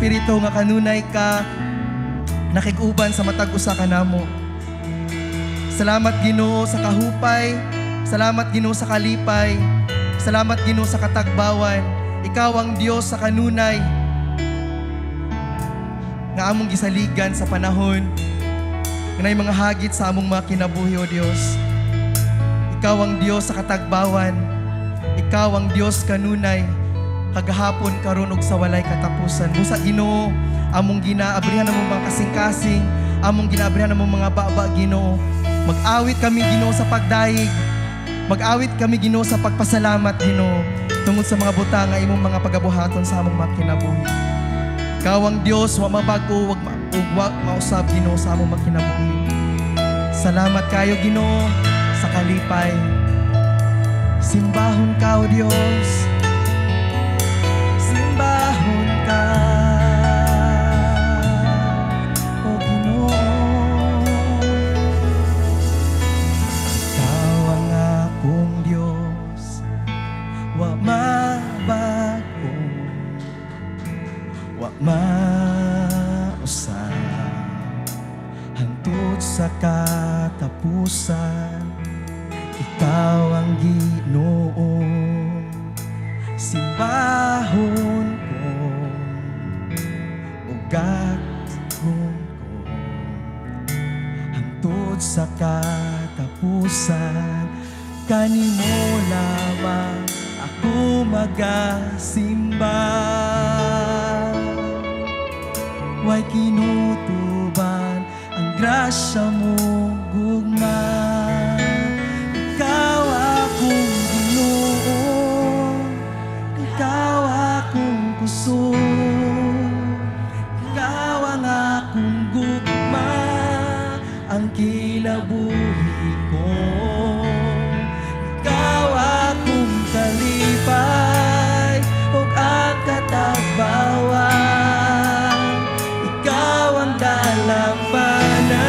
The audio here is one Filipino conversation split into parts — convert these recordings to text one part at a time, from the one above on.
Espiritu nga kanunay ka nakig-uban sa matag usa ka namo. Salamat Ginoo sa kahupay, salamat Ginoo sa kalipay, salamat Ginoo sa katagbawan. Ikaw ang Dios sa kanunay nga among gisaligan sa panahon nga nay mga hagit sa among mga kinabuhi, O Dios. Ikaw ang Dios sa katagbawan, ikaw ang Dios kanunay, kagahapon karon ug sa walay katapusan. Busa Ginoo, among ginaabrihan among mga kasing-kasing, among ginaabrihan among mga baba Ginoo. Mag-awit kami Ginoo sa pagdayeg, mag-awit kami Ginoo sa pagpasalamat Ginoo tungod sa mga butang nga imong mga pagabuhaton sa among mga kinabuhi. Ikaw ang Dios, wa mabago, wa mausab Ginoo sa among mga kinabuhi. Salamat kayo Ginoo sa kalipay. Simbahon ka, O Dios. Simbahon ka, O Ginoo. Ikaw ang akong Dios, wa mabago, wa mausab, hangtod sa katapusan. Ikaw ang Ginoo, simbahon ko, ugatgon ko, hangtod sa katapusan. Kanimo lamang ako magasimba, way kinutuban ang grasya mo gugma. Ikaw akong Ginoo, ikaw akong puso, ikaw ang akong gugma, ang kinabuhi ko. Ikaw akong kalipay, ug ang katagbawan. Ikaw ang dalampanan,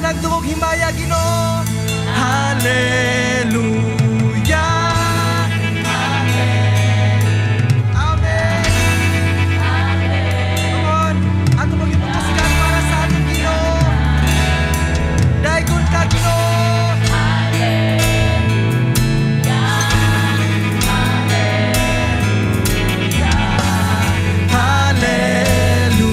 tanang dungog himaya Ginoo. Hallelujah. Amen. Come on, ato magipupusgan para sa atong Ginoo. Dayon ka Ginoo. Hallelujah.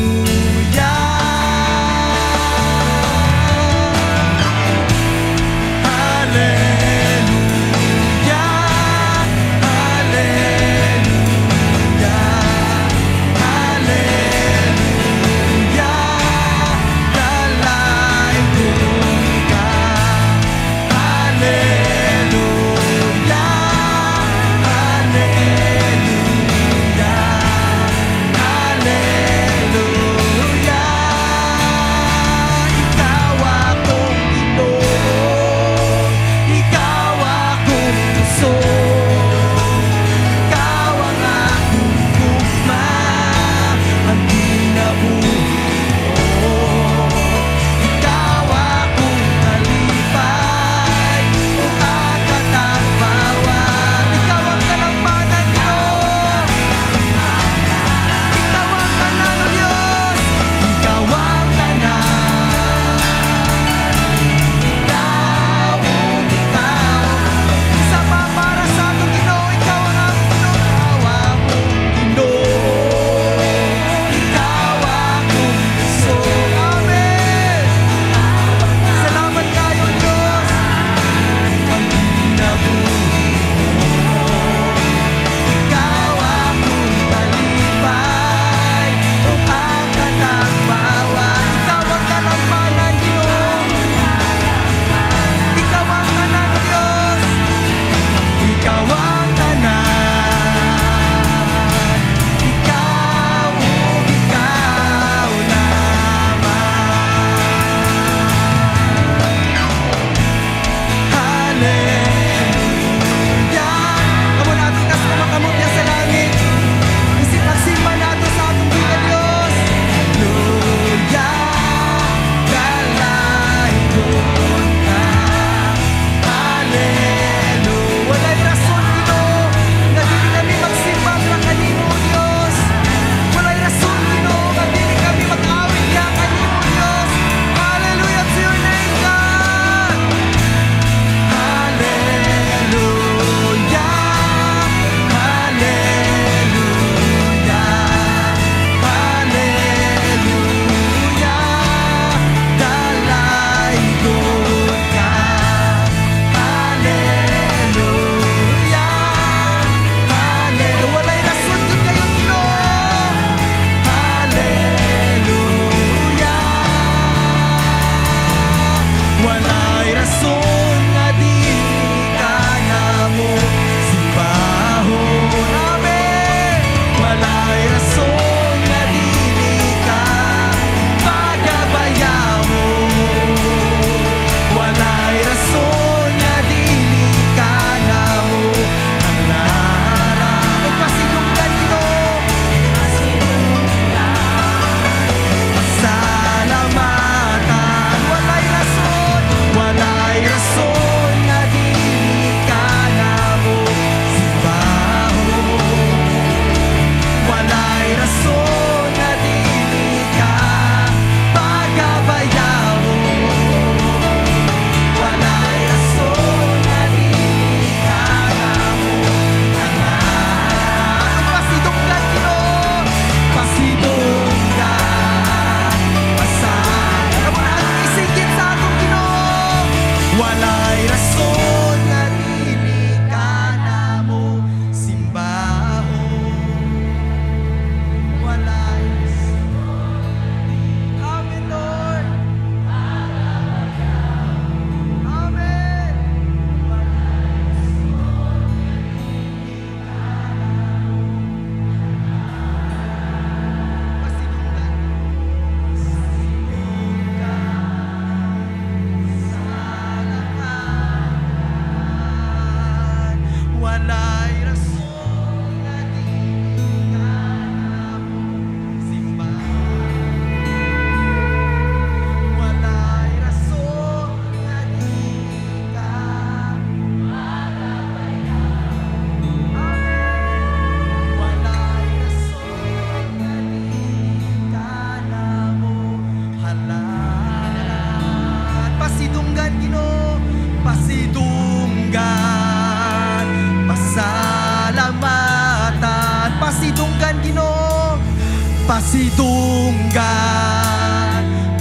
pasidunggan,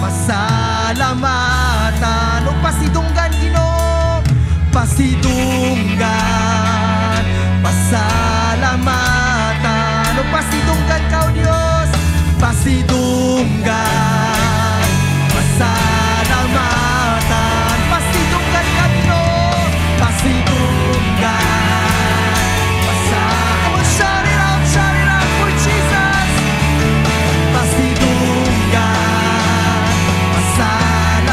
pasalamatan. O pasidunggan, Ginoo, pasidunggan, pasalamatan. O pasidunggan kao Dios, pasidunggan, pasalamatan. Pasidunggan ka Ginoo, pasidunggan. Come on, shout it out for Jesus. Pasidunggan, pasalamatan.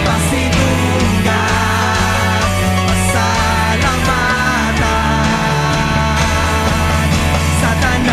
Pasidunggan, pasalamatan. Sa tanan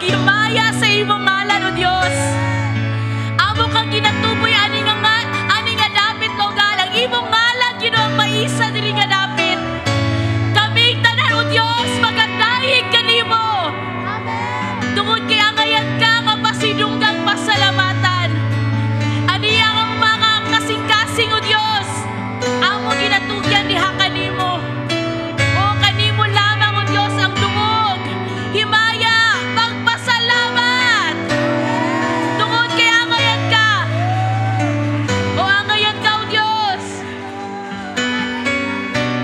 naghimaya sa imong ngalan, O Dios. Amo kang ginatuboy ani nga dapit, Lord God. Ang imong ngalan Ginoo maisa diri nga dapit. Kaming tanan, O Dios, magandahig kanimo. Tungod kay angayan ka mapasidunggang pasalamatan. Aniya ang mga kasing-kasing, O Dios. Amo ginatugyan diha kanimo. O kanimo lamang, O Dios, ang dungog. Himaya, pagpasalamat. Tungod kay angayan ka. O angayan ka, O Dios.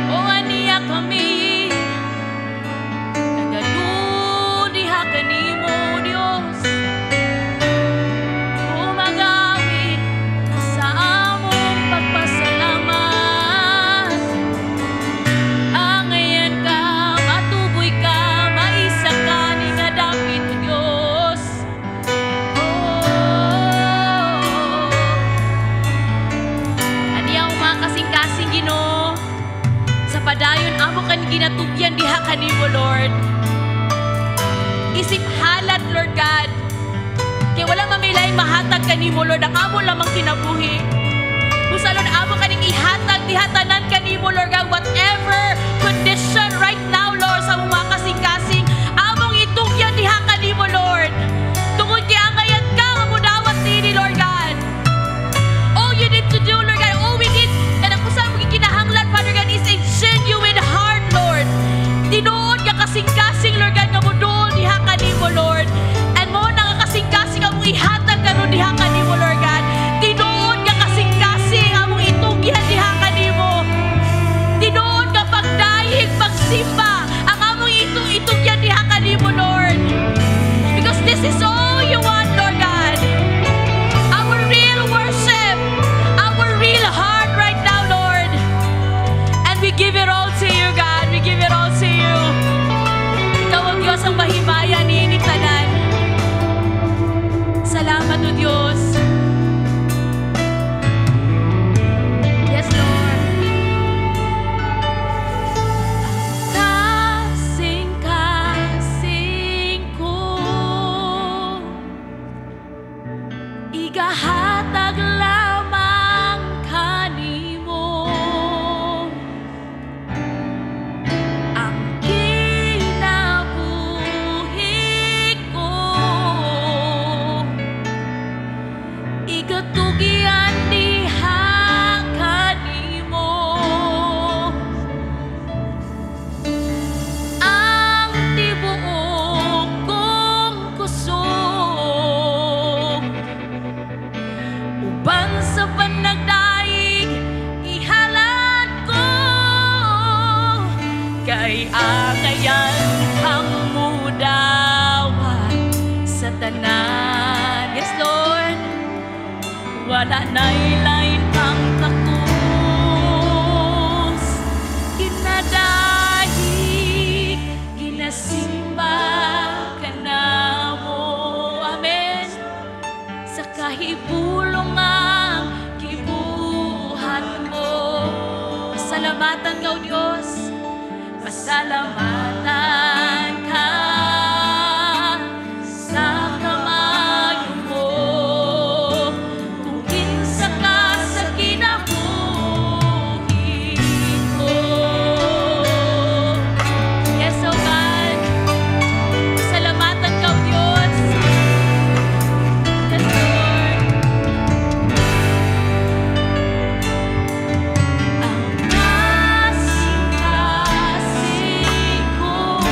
O aniya kami. Nagano diha kanimo, O Dios. Umagawi sa among pagpasalamat. Angayan ka, matuboy ka, maisa ka ni nga dapit, O Dios. Aniya mga kasing-kasing, Ginoo. Sa padayon amo kan ginatugyan diha kanimo, Lord. Isip halat, Lord God. Kaya wala mamilay mahatag kanimo, Lord. Ang amo lamang kinabuhi. Busa, Lord, amo kaning ihatag dihatanan kanimo, Lord God. Whatever condition right now, Lord, sa mga kasing-kasing, among itugyan diha kanimo, Lord. Tungod kay angayan ka nga mudawat nini, Lord God. All you need to do, Lord God, all we need, and ang usang mga kinahanglan, Father God, is a genuine heart, Lord. Tinuod ka kasing-kasing, Lord God, nga muduol diha kanimo, Lord. And mo na kasing-kasing among ihatag karon diha kanimo, Lord God. Tinuod ka kasing-kasing among itugyan diha kanimo. Tinuod ka pagdayeg, pagsimba, ang among itugyan diha kanimo, Lord. Because this is all you want, Lord God. Our real worship, our real heart right now, Lord. And we give it all to you, God. We give it all to you. Ikaw ang Diyos ang mahimaya ni tanan. Salamat, O Diyos. Yes, Lord. Kasing-kasing ko, igahatag lamang kanimo. Ang kinabuhi ko, igatugyan diha kanimo. Ang tibuok kong kusog, uban sa panagdaig, ihalad ko. Kay angayan ang mudawat sa tanan. Yes, Lord. Wala na'y lain pang takus. Ginadahig, ginasimba ka namo. Amen. Sa kahibulong ang gibuhat mo. Pasalamatan ka, O Diyos. Pasalamatan ka sa kamay mo. Kung kinsa ka sa kinabuhi ko. Yes, O God. Pasalamatan ka, O Diyos. Yes, Lord. Ang kasing-kasing ko,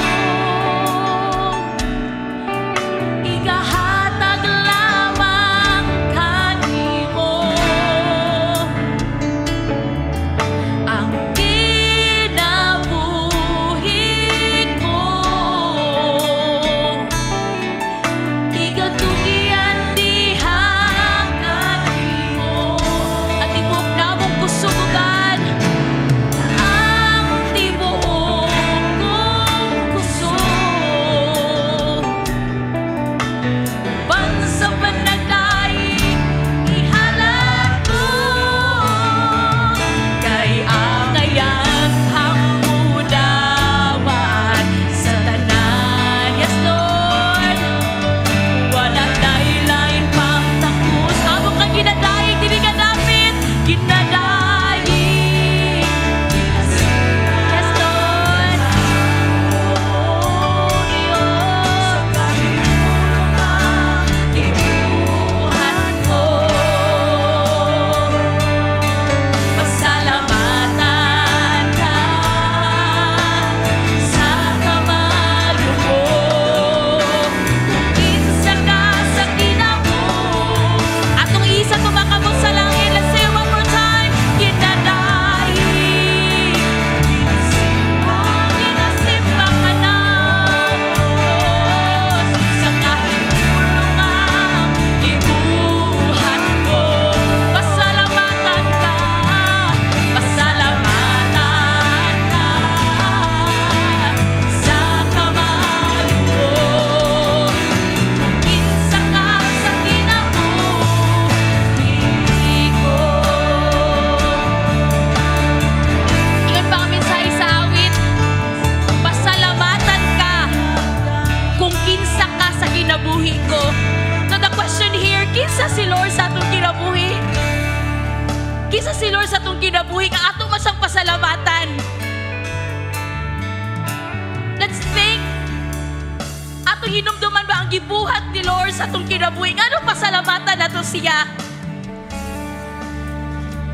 hinumduman ba ang gibuhat ni Lord sa itong kinabuhi? Ano pasalamatan na to siya?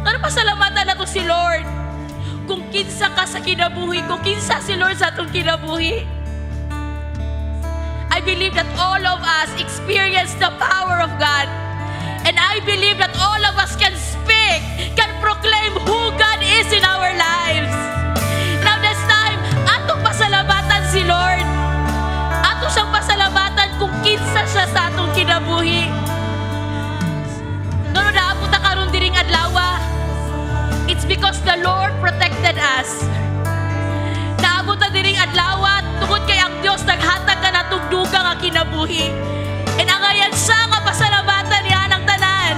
Ano pasalamatan na to si Lord? Kung kinsa ka sa kinabuhi, kung kinsa si Lord sa itong kinabuhi. I believe that all of us experience the power of God. And I believe that all of us can speak, can proclaim who God is in our lives. Now this time, atong pasalamatan si Lord. Ato siyang pasalamatan kung kinsa siya sa atong kinabuhi. Nono na apo ta karon diring adlaw. It's because the Lord protected us. Naabot na diring adlaw tungod kay ang Dios naghatag ka na tugdugang ang kinabuhi. And ang ayan siya nga pasalamatan niya ng tanan.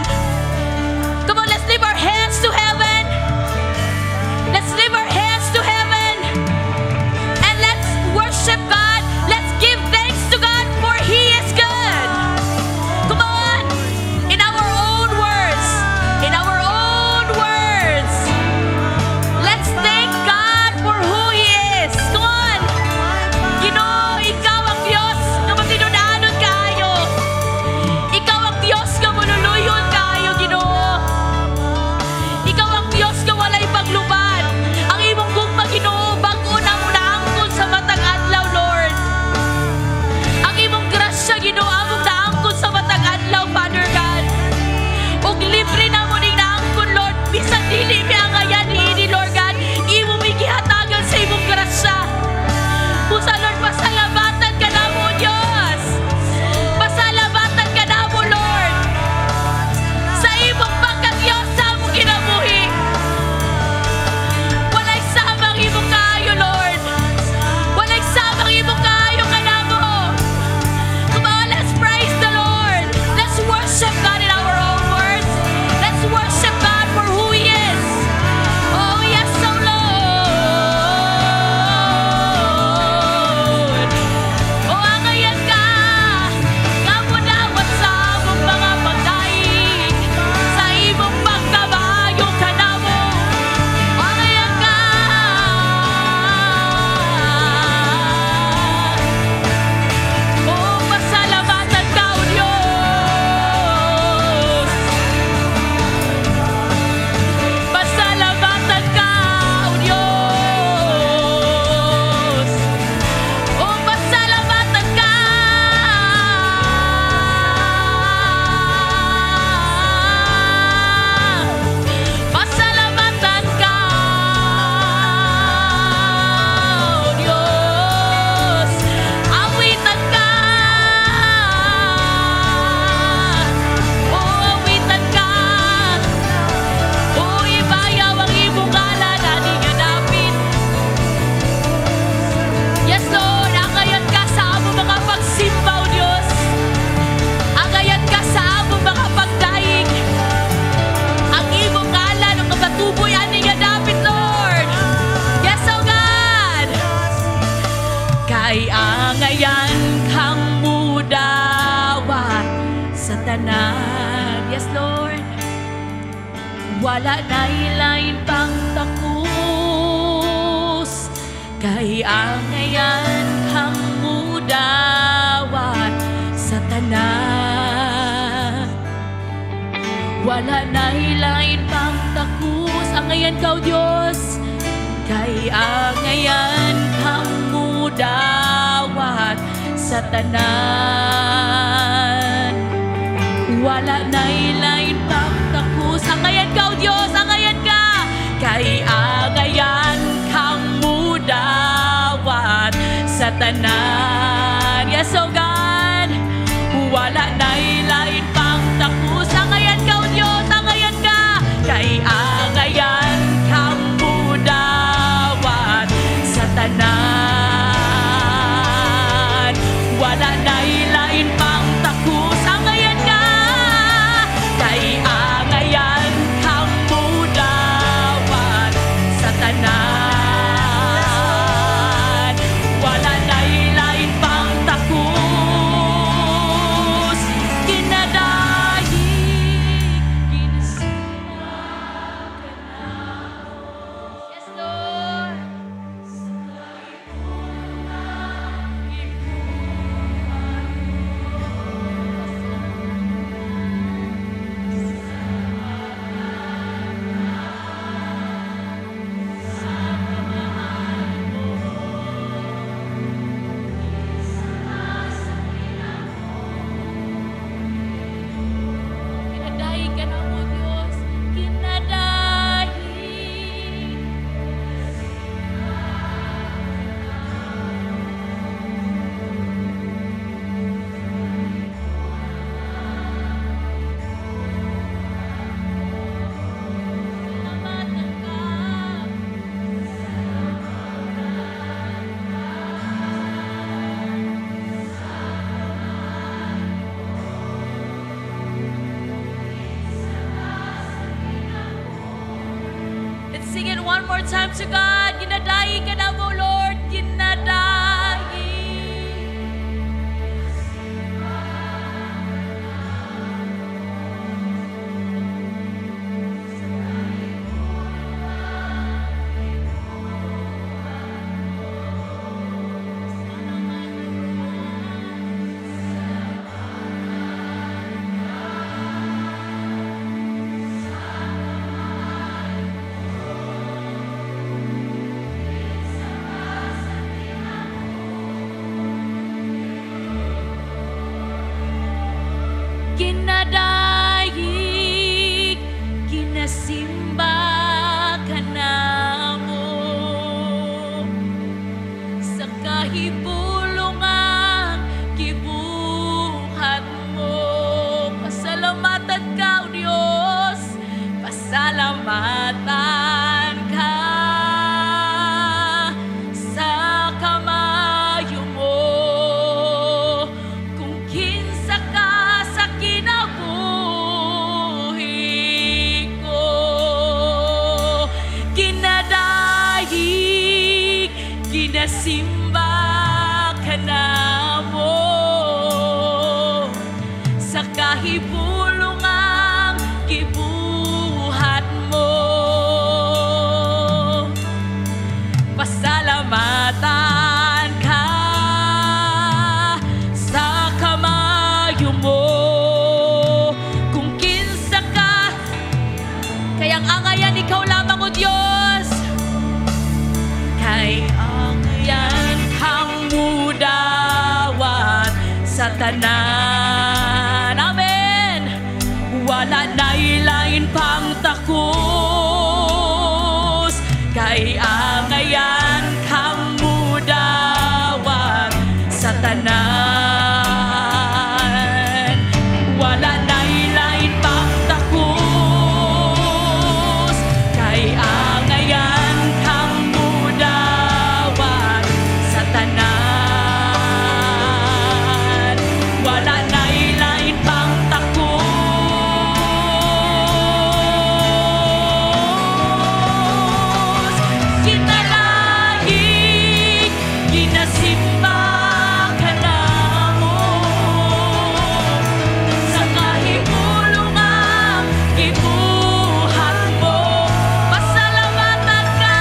Come on, let's lift our hands to heaven. Let's lift our hands to heaven. And let's worship God. Let's give thanks to God for He is good. Come on. In our own words. In our own words. Let's thank God for who He is. Come on. Ginoo, ikaw ang Diyos na matinunaanon kaayo. Ikaw ang Diyos na manuluyon kaayo, Ginoo. Ikaw ang Diyos na walay paglubad. Ang imong gugma, Ginoo, bago na mo naangkon sa matang adlaw, Lord. Ang imong grasya, Ginoo, among naangkon sa matang adlaw, Father God. Ug libre na mo ning naangkon, Lord. Bisan dili mi ang ayan niini, Lord God. Imo mi gihatagan sa imong grasya. Pusa, Lord, pasalamatan ka na mo, Diyos. Pasalamatan ka na mo, Lord. Sa imong pagka-Diyos sa among kinabuhi. Walay samang imong kaayo, Lord. Walay samang imong kaayo ka na mo. Come on, let's praise the Lord. Let's worship God in our own words. Let's worship God for who He is. Oh, yes, oh Lord. Oh, angayan ka. Kamunawat sa among mga pagdaig. Sa imong pagkabayo ka na mo. Angayan ka. Oh, pasalamatan ka, O Diyos. Pasalamatan ka, O Diyos. Oh, pasalamatan ka. Pasalamatan ka, O Diyos. Awitan ka. Oh, awitan ka. Oh, ibayaw ang imong ngalan, ani nga dapit. Yes, Lord, angayat ka sa among mga pagsimba, O Diyos. Angayat ka sa among mga pagdaig. Ang imong ngalan, ang matuboy, ani nga dapit, Lord. Yes, O God. Kay angayan kang mudawat sa tanan. Yes, Lord. Wala na ilain pang takus. Kay angayan kang mudawat sa tanan. Wala na ilain pang takus. Angayan ka, O Diyos. Kay angayan kang mudawat sa tanan. Wala na ilain pang takus. Angayan ka, O Diyos. Angayan ka. Kay angayan kang mudawat sa tanan. Yes, O God. Wala na ilain pang takus. Angayan ka, O Diyos. Angayan ka. Kay angayan kang mudawat sa tanan. Wala na ilain pang takus. Angayan ka. Kay angayan kang mudawat sa tanan. Wala na ilain pang takus. one more time to God. Ginadahi ka na mo, Lord. Ginadahi. Ginadayig, ginasimba ka namo sa kahibulungang gibuhat mo. Pasalamatan ka, O Diyos, pasalamatan ka sa kamayo mo. Kung kinsa ka sa kinabuhi ko, ginadayig, ginasimba ka namo sa kahibulungang gibuhat mo. Pasalamatan ka sa kamayo mo. Kung kinsa ka, kayang angayan ikaw lamang, O Diyos. Kay angayan kang mudawat sa tanan. Amen. Wala na ilain pang takos. Kay angayan kang mudawat sa tanan. Wala na ilain pang takos. Kay angayan kang mudawat sa tanan. Wala na ilain pang takos. Ginalahig, ginasimba ka namo sa kahibulungang gibuhat mo. Pasalamatan ka,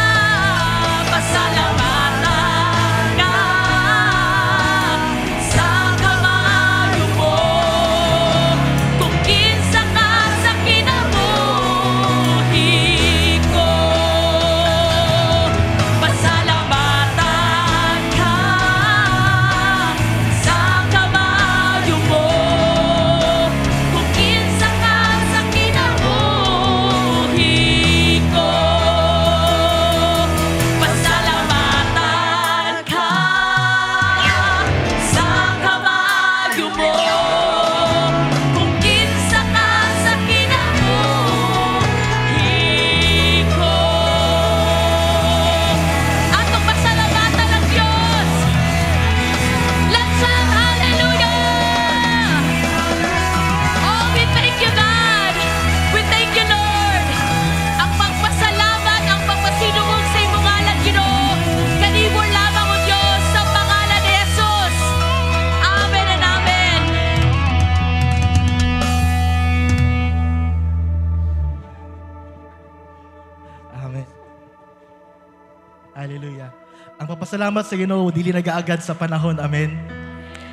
pasalamatan ka sa kamayo mo. Kung kinsa ka sa kinabuhi ko, pasalamatan ka sa kamayo mo. Kung kinsa ka sa kinabuhi ko, pasalamatan ka sa kamayo mo. Kung kinsa ka sa kinabuhi ko. Atong pasalamatan ang Diyos. Let's sing hallelujah! Oh, we thank you, God. We thank you, Lord. Ang pagpasalamat, ang pagpasinungog sa imong ngalan, Ginoo. Kanimo lamang, O Diyos, sa pangalan ni Jesus. Amen and amen. Amen. Hallelujah. Ang papasalamat sa Ginoo dili nagaagad sa panahon. Amen.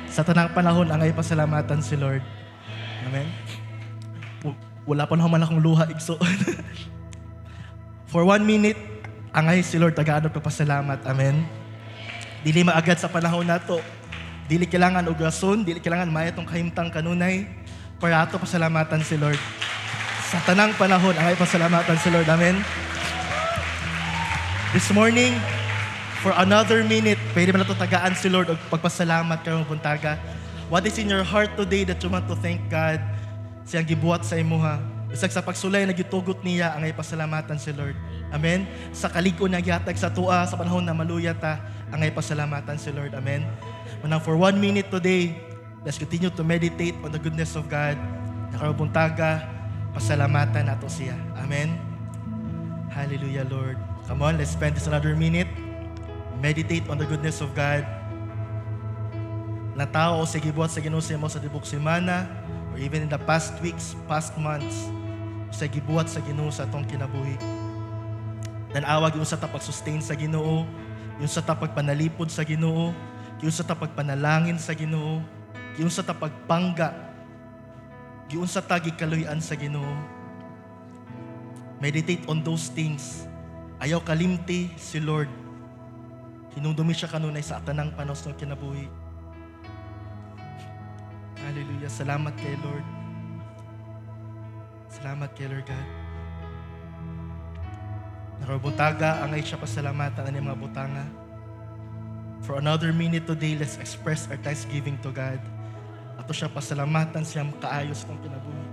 Sa tanang panahon ang ay pasalamatan si Lord. Amen. Wala pa naman akong luha igsoon. For 1 minute ang ay si Lord tagaadto papasalamat. Amen. Dili maagad sa panahon nato. Dili kailangan og rason, dili kailangan mayatong kahimtang kanunay para ato pasalamatan si Lord. Sa tanang panahon ang ay pasalamatan si Lord. Amen. This morning, for another minute, pwede man nato tagaan si Lord o pagpasalamat karong buntaga. What is in your heart today that you want to thank God siyang gibuhat sa imuha? Bisag sa pagsulay na gitugot niya ang ipasalamatan si Lord. Amen. Sa kalig-on na gihatag sa tua sa panahon na maluya ta ang ipasalamatan si Lord. Amen. Manang for 1 minute today, let's continue to meditate on the goodness of God. Na karong buntaga, pasalamatan nato siya. Amen. Hallelujah, Lord. Come on, let's spend this another minute. Meditate on the goodness of God. Na tao o sige buhat sa Ginoo sa imo sa tibok semana or even in the past weeks, past months, sa gibuhat sa Ginoo sa atong kinabuhi. Tan-awag yung sa tapag-sustain sa Ginoo, yung sa tapagpanalipod sa Ginoo, yung sa tapagpanalangin sa Ginoo, yung sa tapagpangga, yung sa tagikaluyan sa Ginoo. Meditate on those things. Ayaw kalimti si Lord. Hinumdumi siya kanunay sa atanang panos ng kinabuhi. Hallelujah. Salamat kay Lord. Salamat kay Lord God. Nakabutaga, angay siya pasalamatan ang mga butanga. For another minute today, let's express our thanksgiving to God. Ato siya pasalamatan siyang kaayos ng kinabuhi.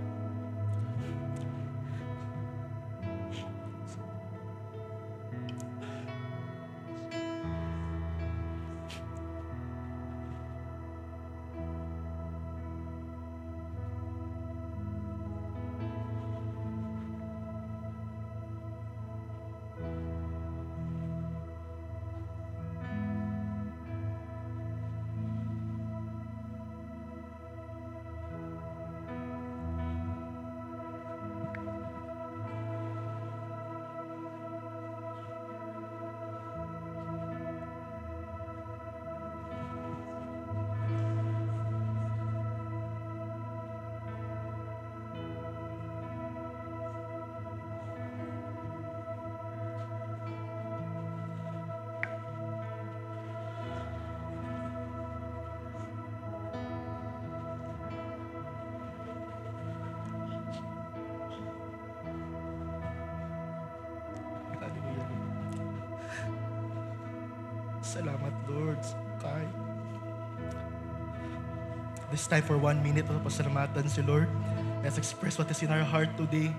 Salamat, Lord. Okay. This time for 1 minute, pasalamatan si Lord. Let's express what is in our heart today.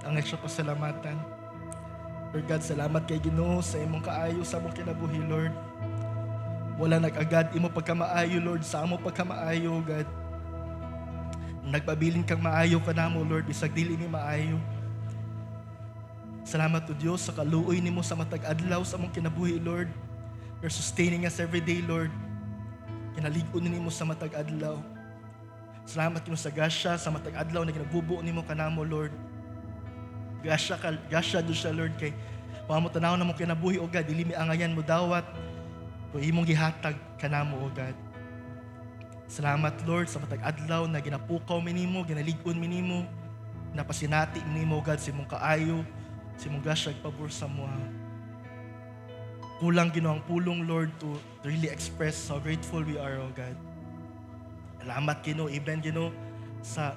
Ang extra pasalamatan. Lord God, salamat kay Ginoo sa imong kaayo sa among kinabuhi, Lord. Wala nag-agad imo pagkamaayo, Lord, sa among pagkamaayo, God. Nagpabilin kang maayo ka namo, Lord, bisag dili ni maayo. Salamat to Dios sa kaluoy nimo sa matag adlaw sa among kinabuhi, Lord. You're sustaining us every day, Lord. Kinaligon nimo sa matag adlaw. Salamat nimo sa gasya sa matag adlaw na ginagbubuo nimo kanamo, Lord. Gasya do siya, Lord, kay pamo tanaw na mo kinabuhi, O God, dili mi angayan mo dawat kung imong gihatag kanamo, O God. Salamat, Lord, sa matag adlaw na ginapukaw mi nimo, ginaligon mi nimo, napasinati mi nimo, O God, sa imong kaayo, sa imong gasya pabor sa mo. Kulang Ginoo ang pulong, Lord, to really express how grateful we are, O God. Salamat Ginoo, even Ginoo sa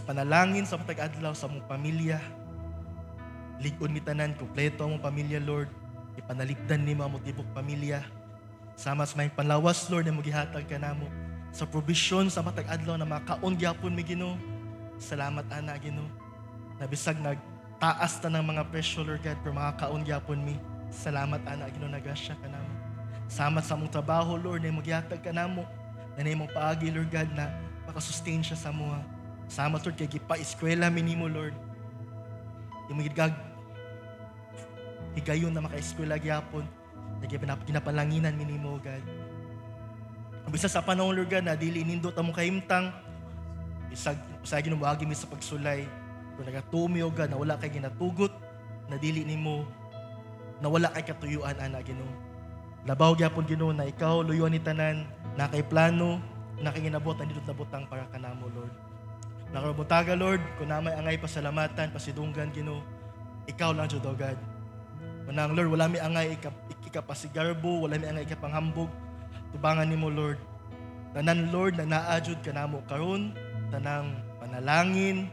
panalangin sa matag adlaw sa mong pamilya. Ligon mi tanan kompleto ang mong pamilya, Lord. Ipanalipdan nimo ang tibok pamilya. Sama sa may panlawas, Lord, na magihatag ka namo sa provision sa matag adlaw na makaon gyapon mi, Ginoo. Salamat ana, Ginoo. Nabisag nagtaas ta ng mga presyo, Lord God, pero makakaon gyapon mi. Salamat ana, Ginoo, nagasya ka namo. Sama sa mong trabaho, Lord, na magihatag ka namo. Na imong paagi, Lord God, na makasustain siya sa mua. Sama, Lord, kay gipa-eskwela minimo, Lord. Yung higayon na maka-eskwela gyapon, na ginapalanginan minimo, God. Ang bisa sa panahon, Lord God, na dili nindot ang mong kahimtang, isag ginumaagi mi sa pagsulay. Kung nagatumi, O God, na wala kay ginatugot, na dili nimo, na wala kay katuyuan, ana, Ginoo. Labaw gyapon, Ginoo, na ikaw luyuan ni tanan, na kay plano, na kay ginabot ang dito na butang para kanamo, Lord. Nakarabutaga, Lord, kung namay angay pasalamatan, pasidunggan, Ginoo, ikaw lang jud, O God. Manang, Lord, wala mi angay ikapasigarbo, wala mi angay ikapanghambog, tubangan nimo, Lord. Tanan, Lord, na naajud kanamo karon, tanang panalangin,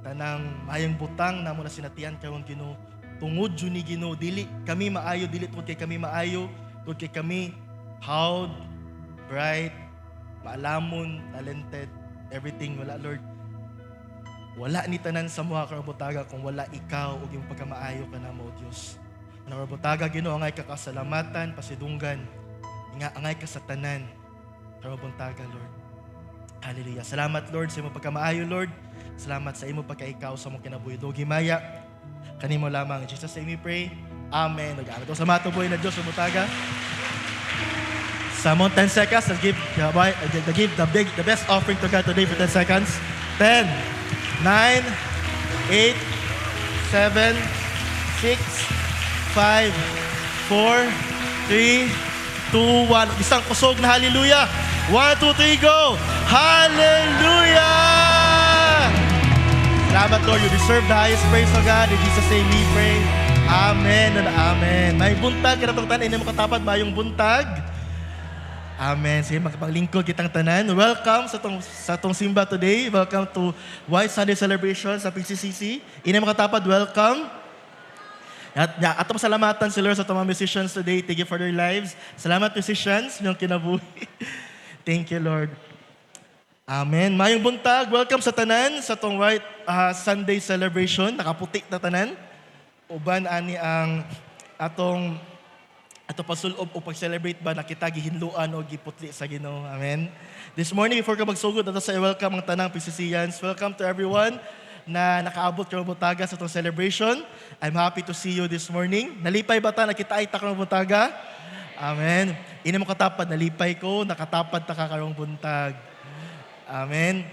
tanang mayang butang namo na sinatian karon, Ginoo. Tungod jud ni Ginoo, dili kami maayo, dili tungod kay kami maayo, tungod kay kami howd, bright, maalamon, talented, everything, wala, Lord. Wala ni tanan sa mga karabutaga kung wala ikaw ug yung pagkamaayo ka namo, Dios. Ang karabutaga, Ginoo, angay ka kasalamatan, pasidunggan, angay ka sa tanan karabutaga, Lord. Hallelujah. Salamat, Lord, sa imong pagkamaayo, Lord. Salamat sa imong pagkaikaw sa mong kinabuhi. Dogi maya kanimo lamang. In Jesus' name we pray. Amen. Nag-aaral ko sa matuboy na Diyos, umutaga. Sa mga 10 seconds, give the best offering to God today for 10 seconds. 10, 9, 8, 7, 6, 5, 4, 3, 2, 1. Isang kusog na hallelujah. 1, 2, 3, go! Hallelujah! Salamat, Lord. You deserve the highest praise, O God. In Jesus' name we pray. Amen and amen. May buntag, kinatungtan, hindi mo katapat, mayong buntag. Amen. Sige, magpaglingkod kitang tanan. Welcome sa tong simba today. Welcome to White Sunday Celebration sa PCCC. Ini mo katapat, welcome. At atong salamatan si Lord sa itong mga musicians today. Thank you for their lives. Salamat musicians, yung kinabuhi. Thank you, Lord. Amen. Mayong buntag, welcome sa tanan sa itong White Sunday Celebration. Nakaputik na tanan. Uban ani ang atong pasulob o pag-celebrate ba na kita gihinluan o giputli sa Ginoo. Amen. This morning, before ka magsugod, ato sa welcome ang tanang PCCians. Welcome to everyone na nakaabot kayo butaga sa itong celebration. I'm happy to see you this morning. Nalipay ba ta? Nakita ay takarong butaga? Amen. Ini mo katapad, nalipay ko, nakatapad ta kakarong buntag. Amen.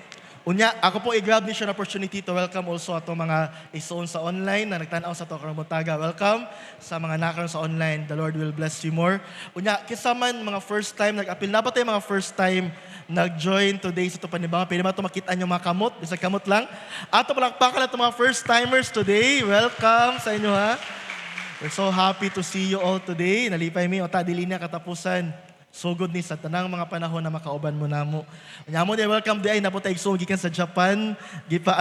Unya, ako po i-grab ni siya opportunity to welcome also ato mga isuon sa online na nagtanaw sa to karong butaga. Welcome sa mga nakaroon sa online. The Lord will bless you more. Unya, kisaman mga first time, nag-apil na ba tayo mga first time nag-join today sa ito panibanga? Pwede ba ito makita nyo mga kamot? Isang kamot lang. Ato palakpakan na ito mga first timers today. Welcome sa inyo ha. We're so happy to see you all today. Nalipay mi, o ta, dili niya katapusan. So good ni sa tanang mga panahon na makauban mo namo. Nya mo di welcome di ay naputay so gikan sa Japan. Gipa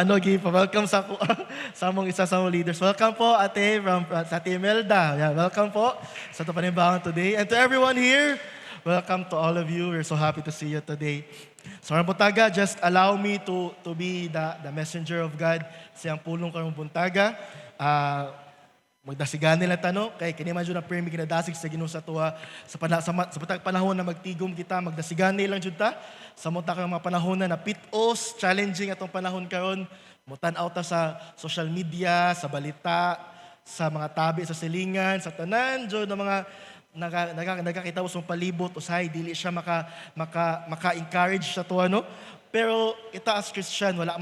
welcome sa sa among isa sa mga leaders. Welcome po ate from Ate Imelda. Yeah, welcome po sa to panimbahan today. And to everyone here, welcome to all of you. We're so happy to see you today. So karong buntaga, just allow me to be the messenger of God siyang pulong karong buntaga. Magdasigan nila tano kay kini man jud na prayer mi ginadasig sa Ginoo sa tuwa sa patag panahon na magtigom kita magdasigan nilang jud ta sa muta kang mga panahon na pitos challenging atong panahon karon mutan-aw ta sa social media, sa balita, sa mga tabi sa silingan, sa tanan jud na mga nagakita sa palibot usahay dili siya maka-encourage sa tuwa no. Pero kita as Christian wala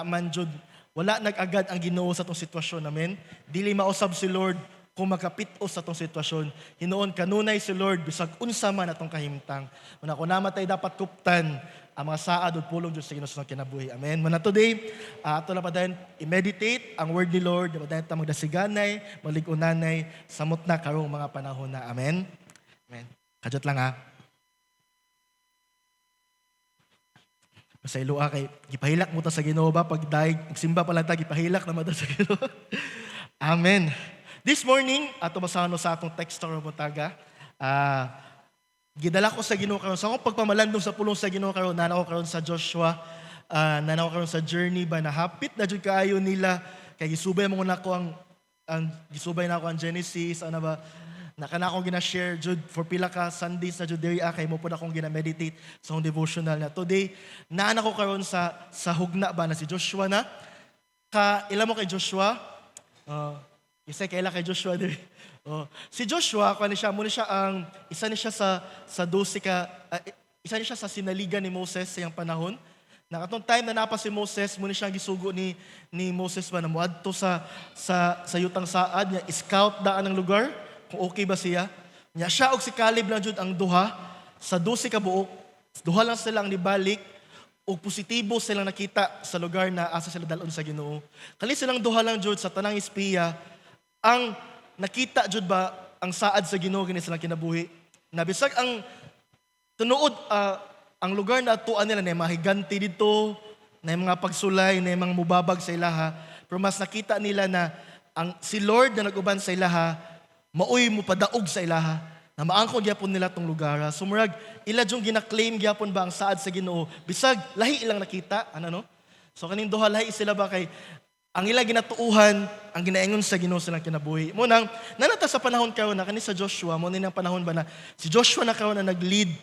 man jud wala nag-agad ang Ginoo sa itong sitwasyon namin. Dili mausab si Lord kung magkapitos sa itong sitwasyon. Hinoon kanunay si Lord bisag unsa man atong kahimtang. Muna kung namatay dapat kuptan ang mga saad o pulong Diyos sa Ginoo sa kinabuhi. Amen. Muna today, ato na pa din i-meditate ang word ni Lord. Dapat din magdasiganay, maligunanay, samot na karong mga panahon na. Amen. Amen. Kajot lang ha. Sa ilua kay gipahilak mo ta sa Ginoo ba pag daig simba pa lang ta gipahilak na ta sa Ginoo. Amen. This morning ato basahon sa atong text karong buntaga. Gidala ko sa Ginoo karon sa akong pagpamalandong sa pulong sa Ginoo karon nanaw karon sa Joshua, nanaw karon sa journey ba na hapit na jud kaayo nila kay gisubay mo na ko ang gisubay na ako ang Genesis ano ba na akong gina-share jud for pila ka Sundays na jud diri kay mo pud akong gina-meditate sa akong devotional na today naan ako karon sa hugna ba na si Joshua na ila mo kay Joshua isa kaila kay Joshua diri si Joshua kani siya muna siya ang isa ni siya sa 12 ka isa ni siya sa sinaligan ni Moses sa iyang panahon na katong time na napa si Moses muna siya gisugo ni Moses ba na moadto sa yutang saad niya scout daan ang lugar kung okay ba siya. Nya siya og si Caleb lang jud ang duha sa 12 ka buok. Duha lang silang nibalik og positibo silang nakita sa lugar na asa sila dalon sa Ginoo. Kali silang duha lang jud sa tanang espiya ang nakita jud ba ang saad sa Ginoo kini silang kinabuhi. Nabisag ang tunuod ang lugar na atuan nila na mahiganti dito, na mga pagsulay, na mga mubabag sa ilaha. Pero mas nakita nila na si Lord na nag-uban sa ilaha maoy mo padaog sa ilaha na maangkon gyapon nila tong lugar. Sumurag ila jung gina-claim gyapon ba ang saad sa Ginoo bisag lahi ilang nakita ano no. So kaning duha lahi sila ba kay ang ila ginatuuhan ang ginaingon sa Ginoo silang kinabuhi. Mo nang nanata sa panahon karon na kani sa Joshua mo nang panahon ba na si Joshua na karon na nag-lead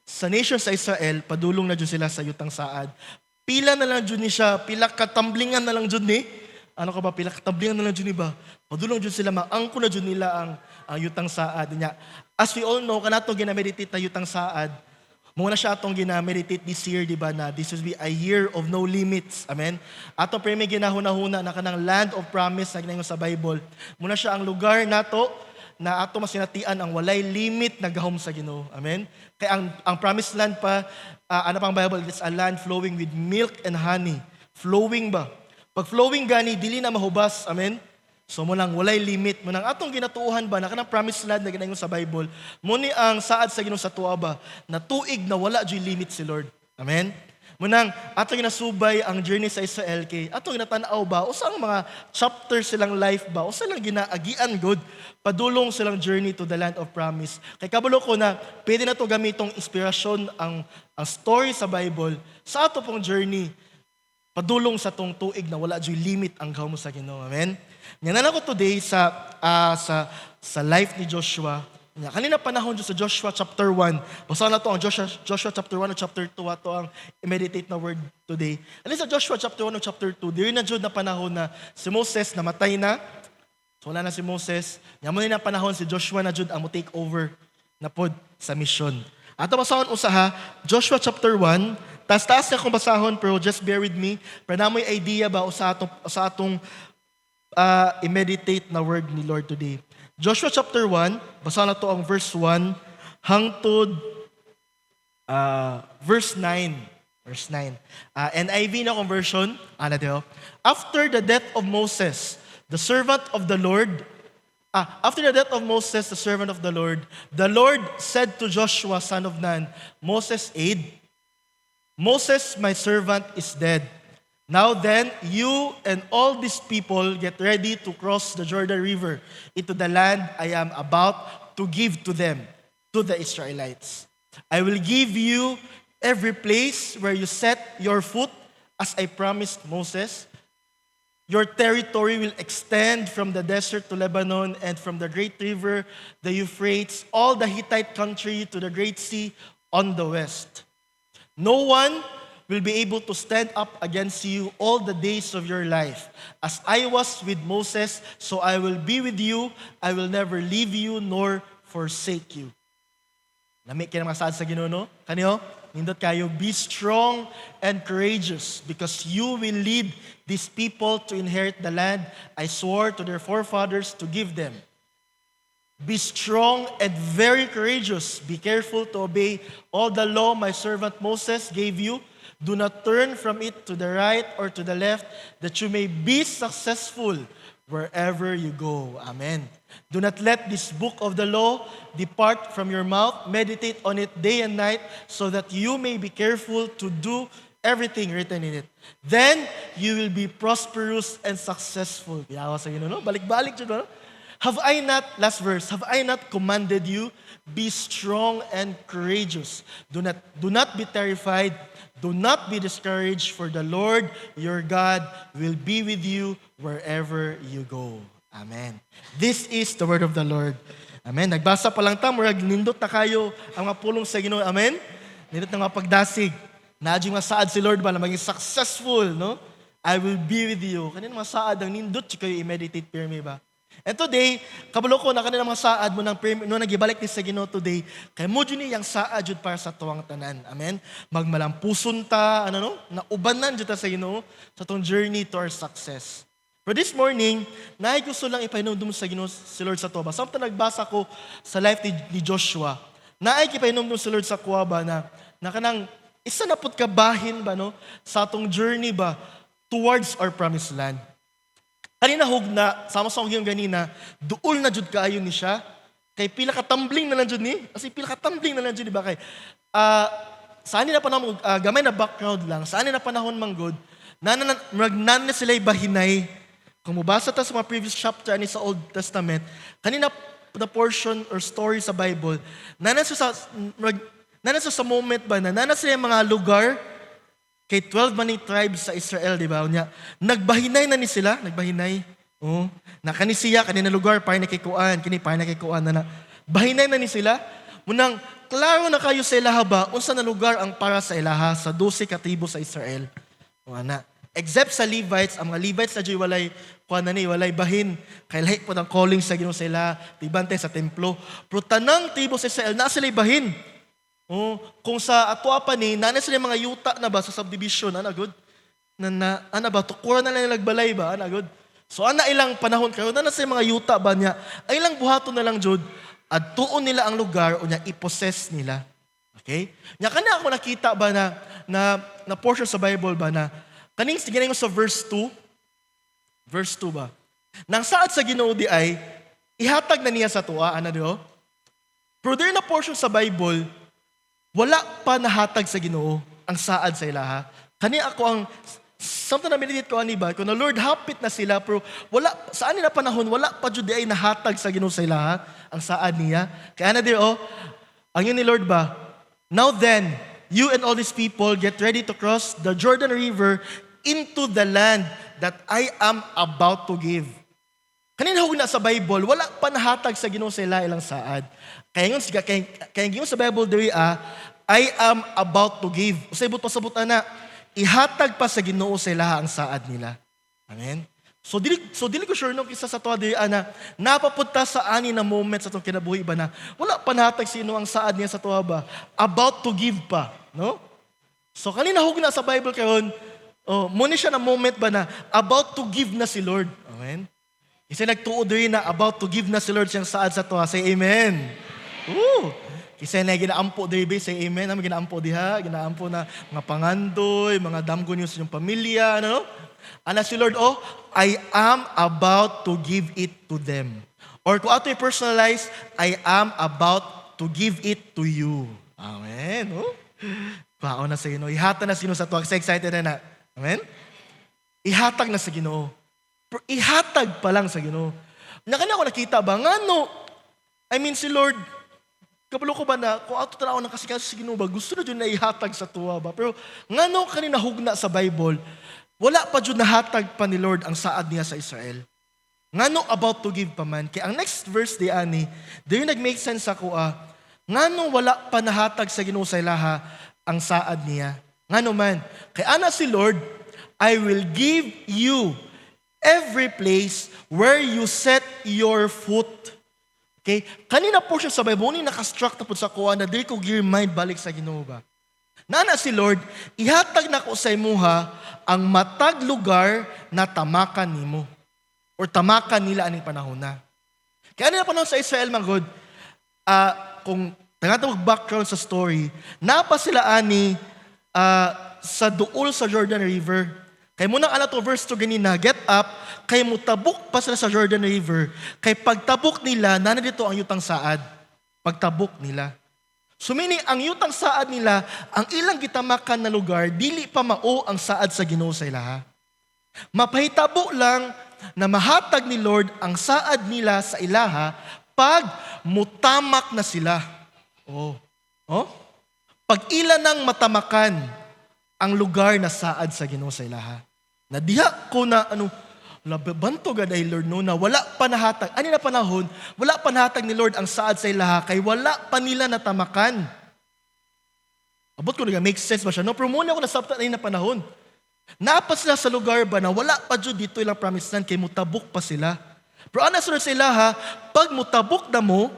sa nation sa Israel padulong na jud sila sa yutang saad. Pila na lang jud ni siya, pila katamblingan na lang jud ni ano ka ba, pila katablingan na lang dyan ba? Padulong dyan sila, maangko na dyan nila ang yutang saad niya. As we all know, kanato ginameditate na yutang saad, muna siya atong ginameditate this year, di ba, na this will be a year of no limits. Amen? Ato pero may ginahuna-huna na kanang land of promise na ginayon sa Bible. Muna siya ang lugar nato na ato masinatian ang walay limit na gahom sa Ginoo. Amen? Kaya ang promised land pa, ano pang Bible, it's a land flowing with milk and honey. Flowing ba? Pag flowing gani, dili na mahubas. Amen? So mo lang, walay limit. Mo nang atong ginatuuhan ba, na kanang promised land na ginayon sa Bible, mo ni ang saad sa Ginoo sa tuwa ba, na tuig na wala dyan limit si Lord. Amen? Munang atong ginasubay ang journey sa Israel kay atong ginatanaw ba usang mga chapter silang life ba usa lang ginaagian good padulong silang journey to the land of promise. Kay kabalo ko na pwede na to gamitong inspirasyon ang story sa Bible sa ato pong journey padulong sa tong tuig na wala joy limit ang gahom sa Ginoo. Amen. Ngayon ako today sa life ni Joshua. Kanina panahon sa Joshua chapter 1. Basta na to ang Joshua chapter 1 o chapter 2 ato ang i-meditate na word today. Alin sa Joshua chapter 1 o chapter 2, diri na jud na panahon na si Moses namatay na. So wala na si Moses. Nyamo na panahon si Joshua na jud ang mo take over na pod sa mission. Ato basahon usaha Joshua chapter 1. Taas na akong basahon pero just bear with me. Para namoy idea ba sa atong i-meditate na word ni Lord today. Joshua chapter 1, basa na to ang verse 1 hangtod verse 9. Verse 9. NIV na conversion. After the death of Moses, the servant of the Lord, the Lord said to Joshua, son of Nun, Moses' aide, Moses, my servant, is dead. Now then, you and all these people get ready to cross the Jordan River into the land I am about to give to them, to the Israelites. I will give you every place where you set your foot, as I promised Moses. Your territory will extend from the desert to Lebanon and from the great river, the Euphrates, all the Hittite country to the great sea on the west. No one will be able to stand up against you all the days of your life. As I was with Moses, so I will be with you. I will never leave you nor forsake you. Nami kaya masad sa Ginoo no? Kaniyo, nindot kayo, be strong and courageous because you will lead these people to inherit the land I swore to their forefathers to give them. Be strong and very courageous. Be careful to obey all the law my servant Moses gave you. Do not turn from it to the right or to the left, that you may be successful wherever you go. Amen. Do not let this book of the law depart from your mouth. Meditate on it day and night, so that you may be careful to do everything written in it. Then you will be prosperous and successful. Yawa sa Ginoo, no? Balik-balik dyan, no? Have I not, last verse, have I not commanded you? Be strong and courageous. Do not be terrified. Do not be discouraged, for the Lord your God will be with you wherever you go. Amen. This is the word of the Lord. Amen. Nagbasa pa lang ta, murag nindot na kayo ang mga pulong sa Ginoo. Amen. Nindot na mga pagdasig. Naadjing masaad si Lord ba na maging successful, no? I will be with you. Kanina masaad ang nindot kayo i-meditate pirmi ba? And today, kabalo ko na kanina mga saad mo no nagibalik ni sa Ginoo today, kay mo jud ni yang saad jud para sa tuwang tanan. Amen. Magmalampuson ta, naubanan jud ta sa Ginoo sa tong journey to our success. But this morning, naay gusto lang ipahinumdum sa Ginoo si Lord sa tuwa. Samtang nagbasa ko sa life ni Joshua, naay ipahinumdum si Lord sa kuwa ba na kanang isa na pud ka bahin ba no sa atong journey ba towards our promised land. Kanina hugna, sama-sama yung ganina, duol na jud kaayo ni siya. Kay pila ka tumbling na lang jud ni. Kasi pila ka tumbling na lang jud, di ba? Kay, saan na panahon, gamay na background lang, saan na panahon manggod, nanan na sila'y bahinay. Kung mabasa ta sa mga previous chapter ani sa Old Testament, kanina the portion or story sa Bible, nanan sa moment ba na, nanan sila mga lugar, kay 12 maning tribes sa Israel, di ba? Nagbahinay na ni sila, nagbahinay. Oh, na kanisiya, kanina lugar, para nakikuan, para nakikuan na. Bahinay na ni sila. Munang, klaro na kayo sa ilaha ba, unsa na lugar ang para sa ilaha sa 12 ka tribo sa Israel. O ana. Except sa Levites, ang mga Levites na dyan walay bahin. Kaya lahi po ng calling sa Ginoo sila, tibante sa templo. Pero tanang tibo sa Israel, na sila bahin. Kung sa atwa pa ni, na sila mga yuta na ba sa subdivision, good? Ana ba, tukura na lang nagbalay ba, good? So ana ilang panahon kayo, na sila mga yuta ba niya, ay ilang buhaton na lang jud, at tuon nila ang lugar o niya i-possess nila. Okay? Nya kana ako nakita ba na portion sa Bible ba na kaning sige sa verse 2 ba. Nang saad sa Ginoo di ay ihatag na niya sa tuwa ana dio. Pero there na portion sa Bible wala pa nahatag sa Ginoo ang saad sa ilaha. Kani ako ang something na meditate ko ani ba, kung na Lord, hapit na sila, pero wala, saan nila panahon, wala pa jud ay nahatag sa Ginoo sa ilaha, ang saad niya. Kaya na ang yun ni Lord ba, now then, you and all these people get ready to cross the Jordan River into the land that I am about to give. Kanina hug na sa Bible, wala pa nahatag sa Ginoo sa ilaha ilang saad. Kaya yun, kaya yun sa Bible, I am about to give. Usay sabot na, ihatag pa sa Ginoo sa ilaha ang saad nila. Amen? So dili ko sure nung isa sa tuwa na napapunta sa ani na moment sa itong kinabuhi ba na wala pa nahatag sino ang saad niya sa tuwa ba? About to give pa. No? So kanina hug na sa Bible karon, muna siya na moment ba na about to give na si Lord. Amen? Kasi nagtuod rin na about to give na si Lord siyang saad sa tuwa. Say amen. Kasi na ginaampo diri say amen. Naman ginaampo diha, ginaampo na mga pangandoy, mga damgo niyo sa inyong pamilya, ano? Ana si Lord, I am about to give it to them. Or kung ato i-personalize, I am about to give it to you. Amen. Pao na sa Ginoo. Ihatag na sa Ginoo sa tuwa. Kasi excited na. Amen? Ihatag na sa Ginoo. Pero ihatag pa lang sa Ginoo. Nakanya ko nakita ba? Si Lord, kabalo ko ba na, kung ato tanaw ng kasikaso sa Ginoo ba, gusto na dyan na ihatag sa tuwa ba? Pero kanina hugna sa Bible, wala pa dyan nahatag pa ni Lord ang saad niya sa Israel. About to give pa man. Kaya ang next verse di ani, there nag-make sense ako wala pa nahatag sa Ginoo sa ilaha ang saad niya. Man, kaya ana si Lord, I will give you every place where you set your foot. Okay? Kanina po siya sa Bible, nakastruct na po sa kuha na di ko gear mind balik sa Ginoo ba. Nana si Lord, ihatag na ko sa imuha ang matag lugar na tamakan nimo. Or tamakan nila aning panahon na. Kaya nila panahon sa Israel, mga God, kung tangatawag background sa story, napa sila sa duol sa Jordan River. Kaya muna verse 2 ganina, get up, kay mutabok pa sila sa Jordan River, kay pagtabok nila, dito ang yutang saad. Pagtabok nila. So meaning, ang yutang saad nila, ang ilang gitamakan na lugar, dili pa mao ang saad sa Ginoo sa ilaha. Mapahitabo lang na mahatag ni Lord ang saad nila sa ilaha pag mutamak na sila. Pag ilan nang matamakan ang lugar na saad sa Ginoo sa ilaha. Na diha ko na labanto ga dahil Lord na wala pa nahatag. Ani na panahon, wala pa nahatag ni Lord ang saad sa ilaha kay wala pa nila natamakan. Abot ko na make sense ba siya? No, pero muna ako nasabta na panahon. Napa sila sa lugar ba na wala pa dyan dito ilang promised land kay mutabok pa sila. Pero ana sunod sa ilaha, pag mutabok na mo,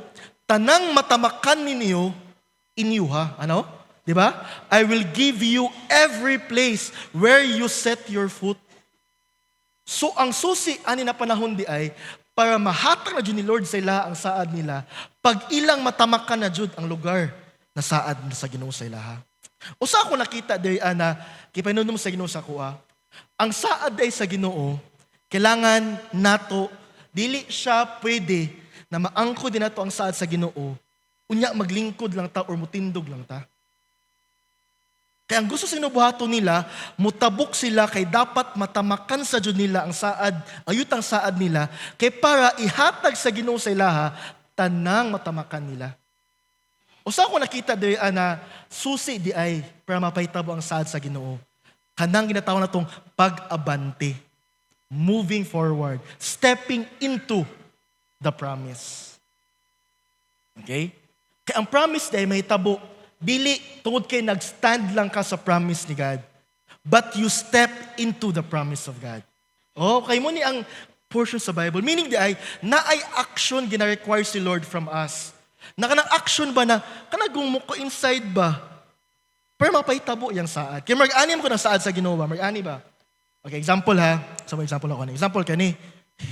tanang matamakan ninyo, inyo ha. Diba? I will give you every place where you set your foot. So, ang susi, ani na panahon di ay, para mahatag na dyan ni Lord sa ilaha ang saad nila, pag ilang matamakan na dyan ang lugar na saad sa Ginoo sa ilaha. O sa ako nakita di kipainundom sa Ginoo sa kuha, ang saad ay sa Ginoo, kailangan nato, dili siya pwede na maangko din nato ang saad sa Ginoo, unya maglingkod lang ta or mutindog lang ta. Kaya ang gusto sinubuhato nila, mutabok sila kay dapat matamakan sa Diyos nila ang saad, ayutang saad nila, kay para ihatag sa Ginoo sa ilaha, tanang matamakan nila. O sa ako nakita di susi di ay para mapahitabo ang saad sa Ginoo. Kanang ginatawag na itong pag-abante. Moving forward. Stepping into the promise. Okay? Kaya ang promise di ay mahitabo. Dili, tungod kay nag-stand lang ka sa promise ni God. but you step into the promise of God. Okay, mo ni ang portion sa Bible. Meaning di ay, na ay action gina-require si Lord from us. Na kanang action ba na, kanagong mo ko inside ba? Pero mapahitabo yung saad. Kaya mag-ani mo ko ng saad sa Ginoo ba? Mag-ani ba? Okay, example ha. So, example ako na. Example kani,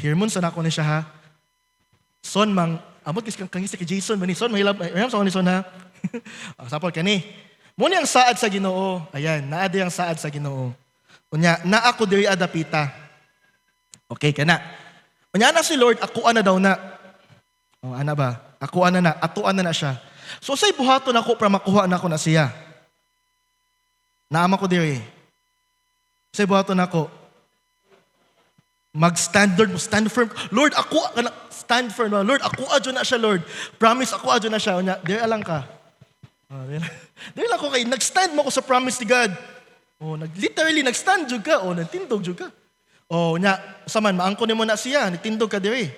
hirmon sa nako ni siya ha. Son, abot kis kang kangisa kay Jason, mani. Son, mahilap sa ako ni Son ha. Example kani, muna ang saad sa Ginoo. Ayan, naada yung saad sa Ginoo. Unya, na ako diri adapita. Okay ka na. Unya na si Lord, ako na daw na. O, ana ba? Ako na, atuan na siya. So, say buhaton ako para makuha na ako na siya. Naama ko diri. Say buhaton ako. Mag-standard mo, stand firm. Lord, ako, stand firm. Lord, ako adyo na siya, Lord. Promise, ako adyo na siya. Unya, diri alang ka. Dahil ako kay, nag-stand mo ko sa promise ni God. Literally, nag-stand jud ka. Nagtindog jud ka. Saman, maangko ni mo na siya. Nagtindog ka diri.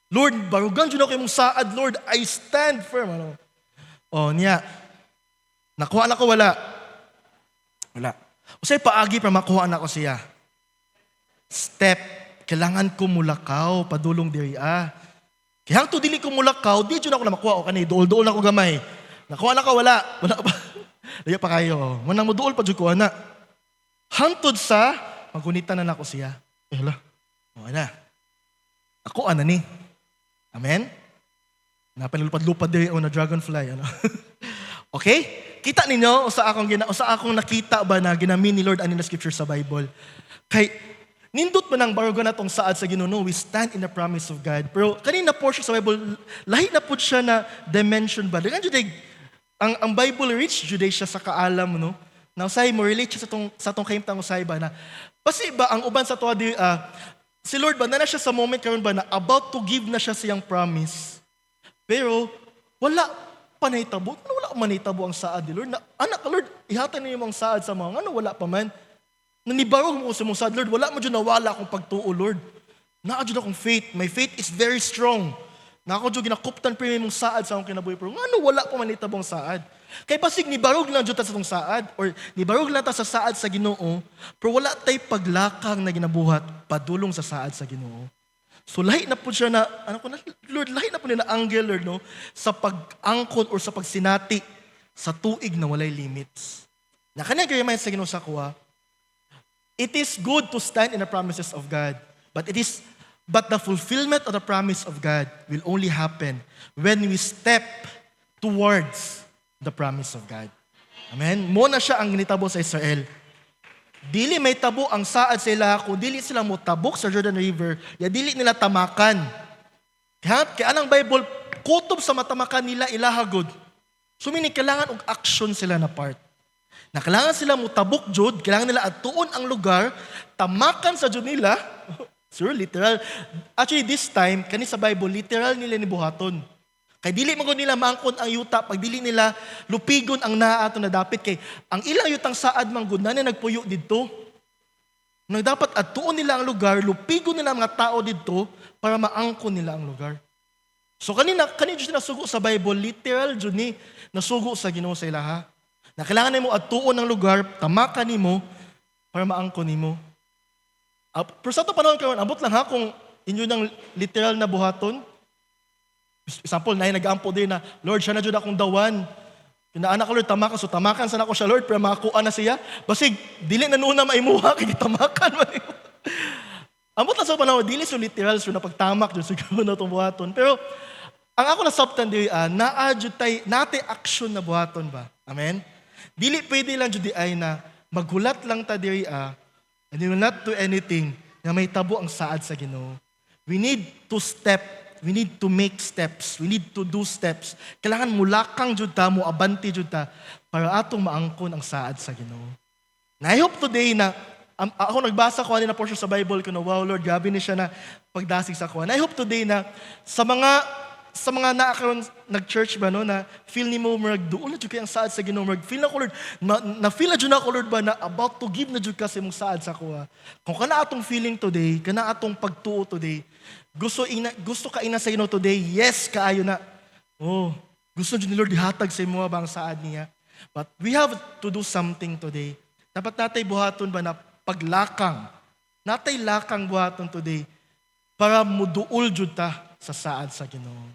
Lord, barugan jud ako yung saad. Lord, I stand firm. Nakuha na ko, wala. Usay paagi para makuha na ko siya. Step, kailangan ko mulakaw, padulong diri Kaya hang to dili ko mulakaw, di jud ako na makuha o kanay, duol-duol na ko gamay. Nakuha na ka, wala pa. Laya pa kayo. Manang mo duol pa jud ko ana. Hangtod sa magunitan na nako siya. Hala. Na. Ako ana ni. Amen. Napalulupad-lupad diri na dragonfly Okay? Kita ninyo usa akong nakita ba na ginamin ni Lord ani na scripture sa Bible. Kay nindot man ang barugan natong saad sa Ginoo, we stand in the promise of God. Pero kanina portion sa Bible, lahi na pud siya na dimension ba. Dagan jud ang Bible rich jud siya sa kaalam no. Now say mo relate siya sa tong kahimtang usay ba na pasi ba ang uban sa tuwa si Lord ba na siya sa moment karon ba na about to give na siya siyang promise. Pero wala pa nahitabo. Wala pa manitabo ang saad ni Lord. Anak ka Lord, ihatan niyo ang saad sa mga wala pa man. Nanibarog mo ko sa mong saad, Lord, wala mo dyan nawala akong pagtuo, Lord. Naka dyan akong faith. My faith is very strong. Naka dyan ginakuptan pa yung mong saad sa akong kinabuhi. Pero wala pa manitabo ang saad. Kaya pasig, nibarog lang dyan sa itong saad or nibarog lang ta sa saad sa Ginoo, pero wala tay paglakang na ginabuhat padulong sa saad sa Ginoo. So lahi na po siya na, Lord, lahi na po nila angle, Lord, no, sa pag-angkon or sa pagsinati sa tuig na walay limits. Na kanya gayamay sa Ginoo sa kuha, it is good to stand in the promises of God, but the fulfillment of the promise of God will only happen when we step towards the promise of God. Amen? Muna siya ang ginitabo sa Israel. Dili may tabo ang saad sa ila, kung dili sila mo tabok sa Jordan River, ya dili nila tamakan. Kaya anang Bible, kutob sa matamakan nila ilahagod. So meaning, kailangan og action sila na part. Na kailangan sila mo tabok jud, kailangan nila atuon ang lugar, tamakan sa jud nila. Sure, literal. Actually, this time, kani sa Bible, literal nila ni buhaton. Kay dili mo nila maangkon ang yuta, pag dili nila lupigon ang naa ato na dapit. Kay ang ilang yutang saad manggod na nagpuyo dito. Nang dapat atuon nila ang lugar, lupigon nila ang mga tao dito para maangkon nila ang lugar. So kanina jud nasugo sa Bible, literal jud ni nasugo sa Ginoo sa ilaha. Na kailangan nimo atuon ang lugar, tamakan nimo para maangkon nimo. Pero sa ito panahon karon, abot lang ha kung inyo ng literal na buhaton. Example, na nag-aampo din na, Lord, siya na dyan akong dawan. Pinaanak ko, Lord, tamakan. So tamakan sana ko siya, Lord, para makakuha na siya. Basig, dili na nuna maimuha, kaya tamakan. Amot lang sa panahon, dili so literal, so napagtamak dyan, siguro na itong buhaton. Pero, ang ako na sabtan di nate action na buhaton ba? Amen? Dili pwede lang dyan ay na maghulat lang ta diri and you will not do anything na may tabo ang saad sa Ginoo. We need to step. We need to make steps. We need to do steps. Kailangan mulakang jud ta, mo abanti jud ta para atong maangkon ang saad sa Ginoo. Na I hope today na ako nagbasa ko na portion sa Bible ko na wow Lord, gabi ni siya na pagdasig sa kuan. I hope today na sa mga naakaron nag-church ba no na feel ni mo murag duol na jud kay ang saad sa Ginoo, murag feel na ko Lord, na feel na jud na ko Lord ba na about to give na jud kasi mong saad sa kuha. Kung kana atong feeling today, kana atong pagtuo today, gusto ka ina sa Ginoo today, yes kaayo na. Gusto jud ni Lord ihatag sa imo ba ang saad niya. But we have to do something today. Dapat natay buhaton ba na paglakang. Natay lakang buhaton today para muduol jud ta sa saad sa Ginoo.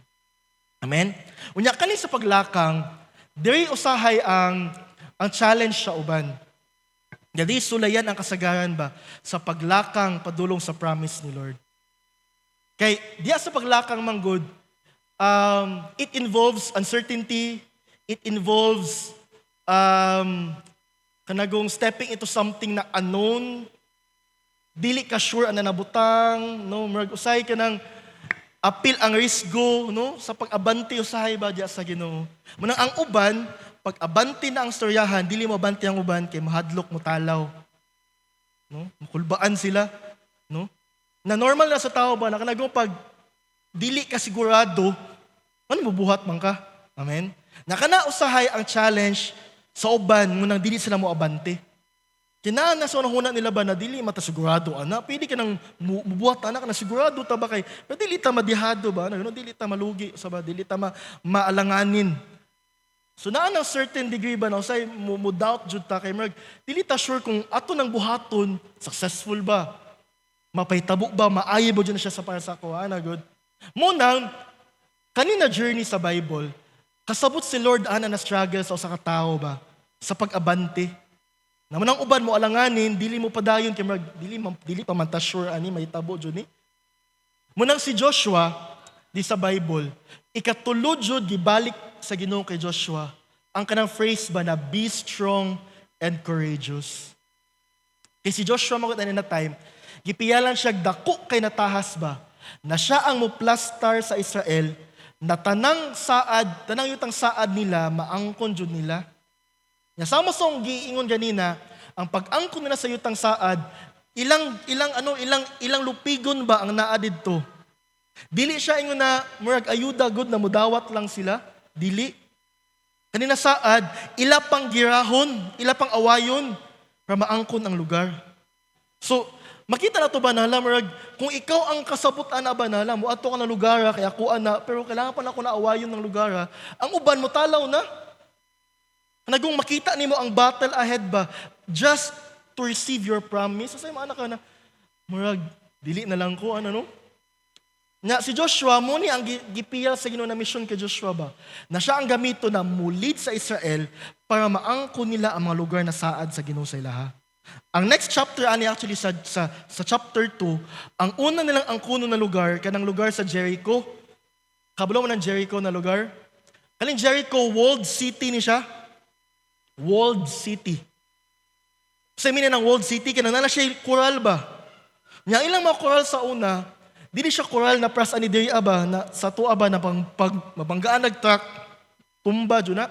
Amen? Unya kani sa paglakang, diri usahay ang challenge sa uban. Jadi sulayan ang kasagaran ba sa paglakang padulong sa promise ni Lord. Kay diya sa paglakang manggod, it involves uncertainty, it involves kanagong stepping into something na unknown, dili ka sure ana nabutang, no, murag usay ka nang apil ang risgo, no, sa pag-abante usahay ba diya sa Ginoo. Munang ang uban, pag abante na ang storyahan, dili mo abante ang uban kay mahadlok mo talaw. No? Makulbaan sila, no? Na normal na sa tao ba na kanagong pag dili ka sigurado, ano mabuhat man ka? Amen. Nakana usahay ang challenge sa uban ngunang dili sila mo abante. Kinahanglan na sa unang nila ba na dili matasigurado ana, pwede ka nang mubuhat ana ka na sigurado ta ba kay pero dili ta madihado ba, no, dili ta malugi sa ba, dili ta maalanganin. So naa ng certain degree ba na usay mo doubt jud ta kay merg dili ta sure kung ato nang buhaton successful ba, mapahitabo ba, maayo ba jud na siya sa para sa ako ana good. Munang kanina journey sa Bible, kasabot si Lord ana na struggle sa usa ka tawo ba sa pag-abante. Naman ang uban mo alanganin, dili mo padayon kay merg dili pa man ta sure ani mahitabo jud ni. Munang si Joshua di sa Bible, ikatulo jud gibalik sa Ginoo kay Joshua ang kanang phrase ba na be strong and courageous. Kay si Joshua magod na time, gipiyalan siya dako kay natahas ba na siya ang muplastar sa Israel na tanang yutang saad nila maangkon jud nila. Nya sama song giingon ganina, ang pag-angkon nila sa yutang saad, ilang lupigon ba ang naa didto? Dili siya ingon na murag ayuda good na mudawat lang sila, dili. Kanina saad, ila pang girahon, ila pang awayon para maangkon ang lugar. So, makita na to ba nala murag kung ikaw ang kasabot ana ba nala mo adto ka na lugar kay ako ana pero kailangan pa na ako na awayon ng lugar, ang uban mo talaw na. Nagong makita nimo ang battle ahead ba just to receive your promise. Say mo anak ka na murag dili na lang ko ano no. Nga si Joshua mo ni ang gipiyal sa Ginoo na mission kay Joshua ba na siya ang gamito na mulid sa Israel para maangkon nila ang mga lugar na saad sa Ginoo sa ilaha. Ang next chapter ani actually sa chapter 2, ang una nilang angkuno na lugar kanang lugar sa Jericho. Kabalo man ang Jericho na lugar. Kaling Jericho walled city ni siya. Walled city. Sa mina ng walled city, kinang siya koral ba? Nya ilang mga koral sa una, dili siya koral na pras ani diri ba na sa tuwa ba na pag mabanggaan nagtruck, tumba jud na.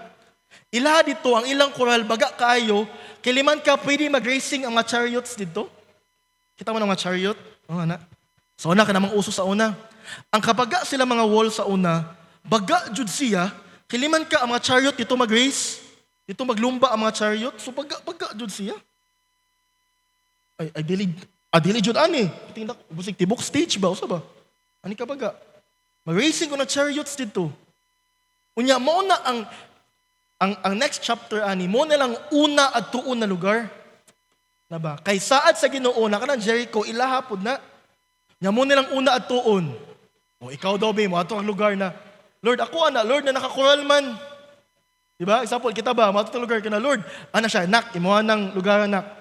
Ila dito ang ilang koral baga kaayo, kay liman ka pwede mag-racing ang mga chariots dito. Kita mo ng mga chariot? Oh, ana. Sa una ka namang uso sa una. Ang kabaga sila mga wall sa una, baga jud siya, kay liman ka ang mga chariot dito mag-race. Dito maglumba ang mga chariot, so pagka jud siya. Ay dili jud ani. Tingnan busig tibok stage ba usa ba? Ani ka baga? Mag-racing ko na chariots dito. Unya mao na ang next chapter ani mo na lang una at tuon na lugar. Na ba? Kay saad sa Ginoo na kanang Jericho ilahapod na. Nya mo na lang una at tuon. O ikaw daw ba mo ato ang lugar na Lord ako ana, Lord na nakakoral man. Diba? Example, kita ba, matutong lugar ka na, Lord, ana siya, nak, imuha ng lugar, nak.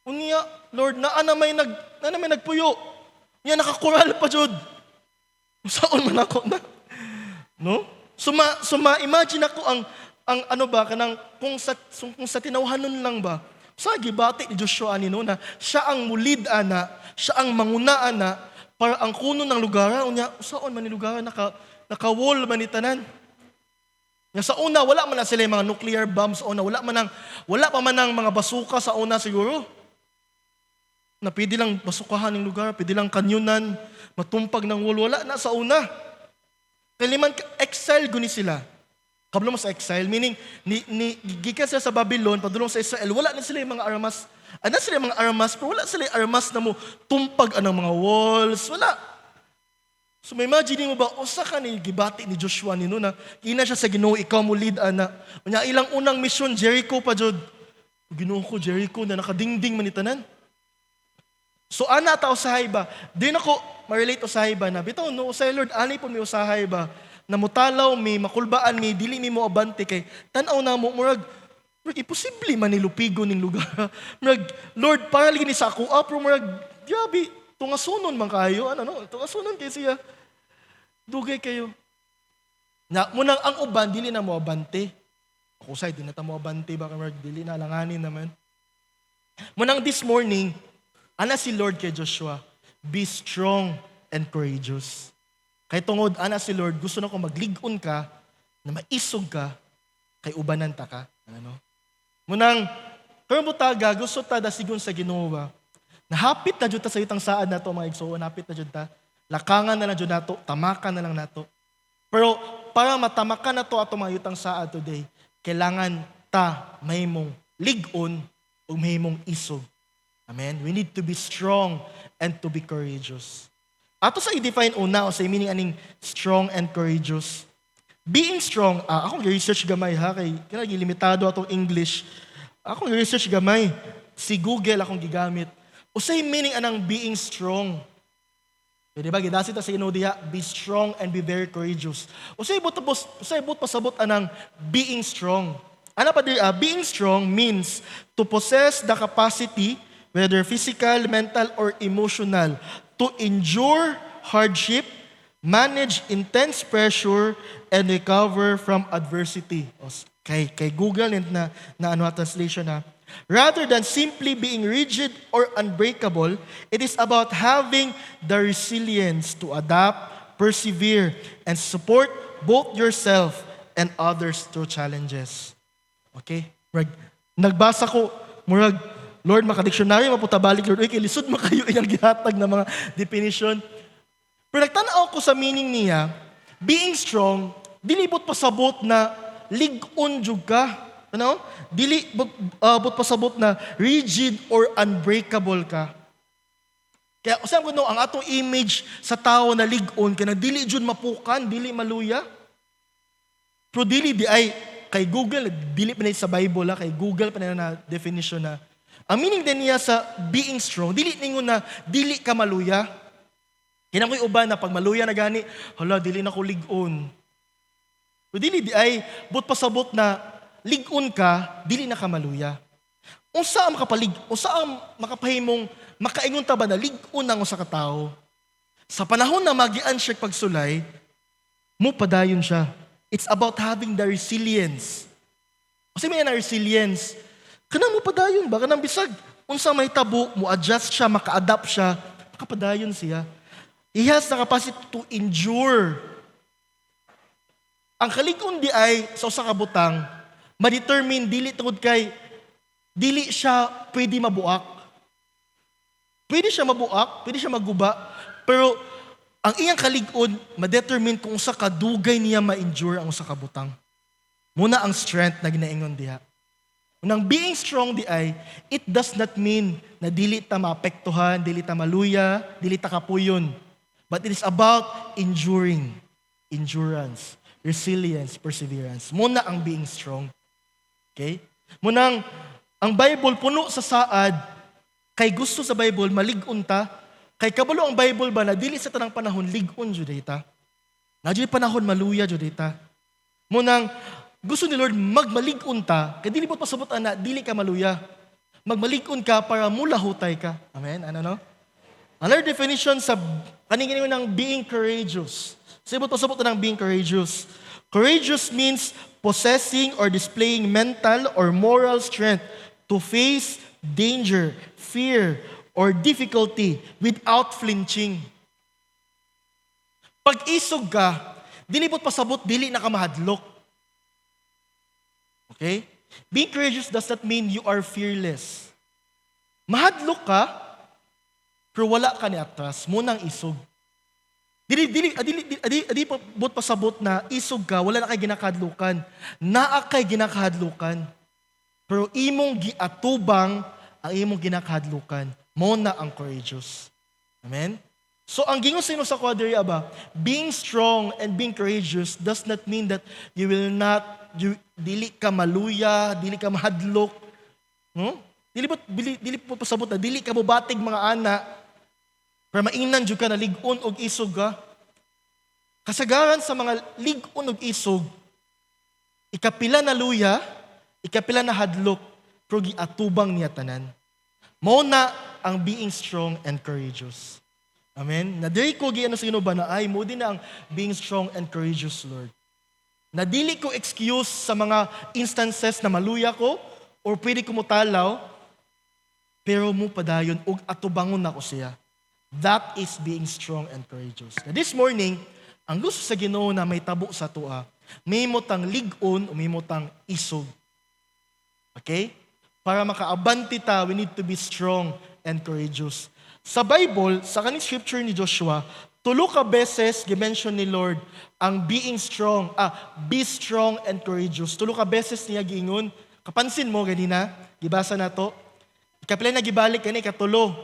Unya, Lord, na may nagpuyo. Unya, nakakural pa, Jud. Saan man ako na? No? So ma-imagine ako ang ano ba, kanang, kung sa tinawhanon lang ba, sa gibati ni Joshua ani no, na siya ang mulid, ana, siya ang manguna, ana, para ang kuno ng lugar, unya, saan man ni lugar, naka-wall man ni tanan. Sa una, wala man na sila yung mga nuclear bombs. Wala pa man ng mga basuka sa una siguro. Na pwede lang basukahan ng lugar, pwede lang kanyunan, matumpag ng wall. Wala na sa una. Kaliman, exile guni sila. Kablo mo sa exile, meaning, gikan sila sa Babylon, padulong sa Israel, wala na sila yung mga armas. Ano sila yung mga armas, pero wala sila yung armas na mo tumpag anang mga walls. Wala. So may imagine mo ba, usa ka ni gibati ni Joshua nino na ina siya sa Ginoo ikaw mo lead ana. Unya ilang unang mission Jericho pa jud. Ginoo ko, Jericho, na nakadingding manitanan. So, ana ta usahay ba? Di na ko ma-relate usahay ba na, bitaw, no, usahay, Lord, anay po may usahay ba? Na mutalaw, may makulbaan, may dili mi mo abante kay tanaw na mo, murag, imposible man nilupigo ning lugar. Murag, Lord, para lagi ni sa ako, pero murag, grabe, tungasunon man kayo, tungasunon kayo siya. Dugay kayo. Na, munang ang uban, dili na mo abante. Ako say, di na ta mo abante, baka murag, dili na langanin naman. Munang this morning, ana si Lord kay Joshua, be strong and courageous. Kay tungod, ana si Lord, gusto na ko magligon ka, na maisog ka, kay ubanan ta ka. Munang, kaya mo taga, gusto ta da sigon sa Ginoo ba? Nahapit na dyan ta sa itang saad na to, mga igsoon, nahapit na dyan ta. Lakangan na lang dyan na to, tamakan na lang na to. Pero para matamakan na to ato mga itang saad today, kailangan ta may mong ligon o may mong isog. Amen? We need to be strong and to be courageous. Ato sa i-define una o sa meaning aning strong and courageous. Being strong, akong research gamay ha, kay limitado atong English. Akong research gamay, si Google akong gigamit. O sa meaning anang being strong. E, diba, gidasi ta sa diha, be strong and be very courageous. O sa ibot pasabot anang being strong. Ano pa diya, being strong means to possess the capacity, whether physical, mental, or emotional, to endure hardship, manage intense pressure, and recover from adversity. Kay Google na translation na. Rather than simply being rigid or unbreakable, it is about having the resilience to adapt, persevere, and support both yourself and others through challenges. Okay? Nagbasa ko, murag, Lord, makadiksyonary, maputabalik, Lord, kay lisod mo kayo iyang gihatag na mga definition. Pero nagtanaw ko sa meaning niya, being strong, dilibot pasabot na ligon jud ka. Ano? Dili but pasabot na rigid or unbreakable ka. Kaya usam ko ang atong image sa tao na ligon kay dili jud mapukan, dili maluya. Pero dili di ay kay Google, dili pa na sa Bible, kay Google pa na definition na. Ang meaning din niya sa being strong, dili ningon na dili ka maluya. Kinang ko'y uban na pag maluya na gani, hala, dili na ko ligon. Pero dili di ay, but pasabot na ligon ka, dili na ka maluya. Unsa ang makapahimong makaingon ta ba na ligon ang usa ka tawo? Sa panahon na magian siya pagsulay, mo padayon siya. It's about having the resilience. Kasi may na resilience. Kanang mo padayon ba? Kanang bisag. Unsa may tabo, mo adjust siya, maka-adapt siya, makapadayon siya. He has the capacity to endure. Ang kaligon di ay sa usa ka butang, ma-determine dili tungod kay dili siya pwede mabuak. Pwede siya mabuak, pwede siya maguba, pero ang iyang kaligon ma-determine kung usa ka dugay niya ma-endure ang usa ka butang. Muna ang strength na ginaingon diha. Unang being strong di ay, it does not mean na dili ta maapektuhan, dili ta maluya, dili ta kapuyon. But it is about enduring, endurance, resilience, perseverance. Muna ang being strong. Okay? Munang, ang Bible puno sa saad, kay gusto sa Bible, maligon ta, kay kabalo ang Bible ba na dili sa tanang panahon, ligon jud ta. Na dili panahon, maluya jud ta. Munang, gusto ni Lord magmaligon ta, kay dili mo pasabot na, dili ka maluya. Magmaligon ka para mula hutay ka. Amen? Ano no? Another definition sa kaningin ng being courageous. Sabot ng being courageous. Courageous means possessing or displaying mental or moral strength to face danger, fear, or difficulty without flinching. Pag isog ka, dilibot pasabot, dili na ka mahadlok. Okay? Being courageous does not mean you are fearless. Mahadlok ka, pero wala ka ni atras, munang isog. Adi bot pasabot na isog ka, wala na kay ginakahadlukan. Naa kay ginakahadlukan. Pero imong giatubang ang imong ginakahadlukan. Mo na ang courageous. Amen? So ang gingon sa inyo sa quadria ba, being strong and being courageous does not mean that dili ka maluya, dili ka mahadlok. No? Dili po pasabot na dili ka mobatig mga ana para mainan jud ka na lig-on og isog ka. Kasagaran sa mga lig-on og isog, ikapila na luya, ikapila na hadlok, pero giatubang niya tanan. Mao na ang being strong and courageous. Amen. Na dili ko giano sa ba na ay mo din na ang being strong and courageous, Lord. Na dili ko excuse sa mga instances na maluya ko or pwede ko mutalaw, pero mo padayon og atubangon na ko siya. That is being strong and courageous. Na this morning, ang gusto sa Ginoo na may tabo sa tua, may motang lig-on o may motang isog. Okay? Para makaabante ta, we need to be strong and courageous. Sa Bible, sa kaning scripture ni Joshua, 3 ka beses gi-mention ni Lord ang being strong, be strong and courageous. 3 ka beses niya giingon. Kapansin mo ganina, gibasa na to. Ikapilay na gibalik kani katulo.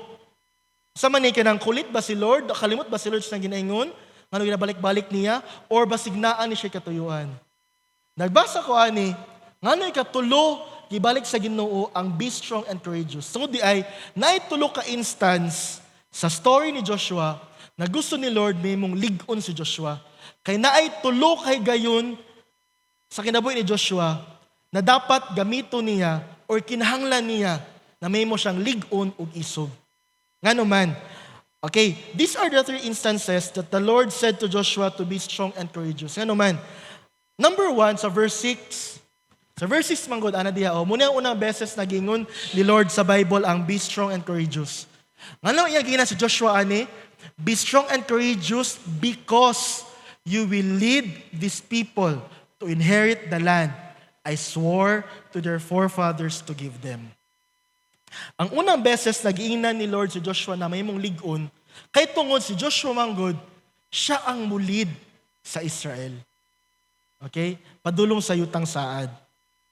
Sa man ka nang kulit ba si Lord? Kalimot ba si Lord sa ginaingon? Ngano ginabalik-balik niya or basignaan ni siya katuyuan? Nagbasa ko ani, ngano ikatulo gibalik sa Ginoo ang be strong and courageous. Sungod di ay naitulo ka instance sa story ni Joshua na gusto ni Lord may mong lig-on si Joshua. Kay naay tulo kay gayon sa kinabuhi ni Joshua na dapat gamito niya or kinahanglan niya na may mo siyang lig-on ug isog. Ngano man. Okay, these are the 3 instances that the Lord said to Joshua to be strong and courageous. Ngano man. Number 1, sa verse 6. Sa verse 6, manggod, ana diha, muna ang unang beses nagingon ni Lord sa Bible ang be strong and courageous. Ngano iya gina si Joshua ani? Be strong and courageous because you will lead these people to inherit the land I swore to their forefathers to give them. Ang unang beses nagiinan ni Lord si Joshua na may mong lig-on, kay tungod si Joshua manggod, siya ang mulid sa Israel. Okay? Padulong sa yutang saad.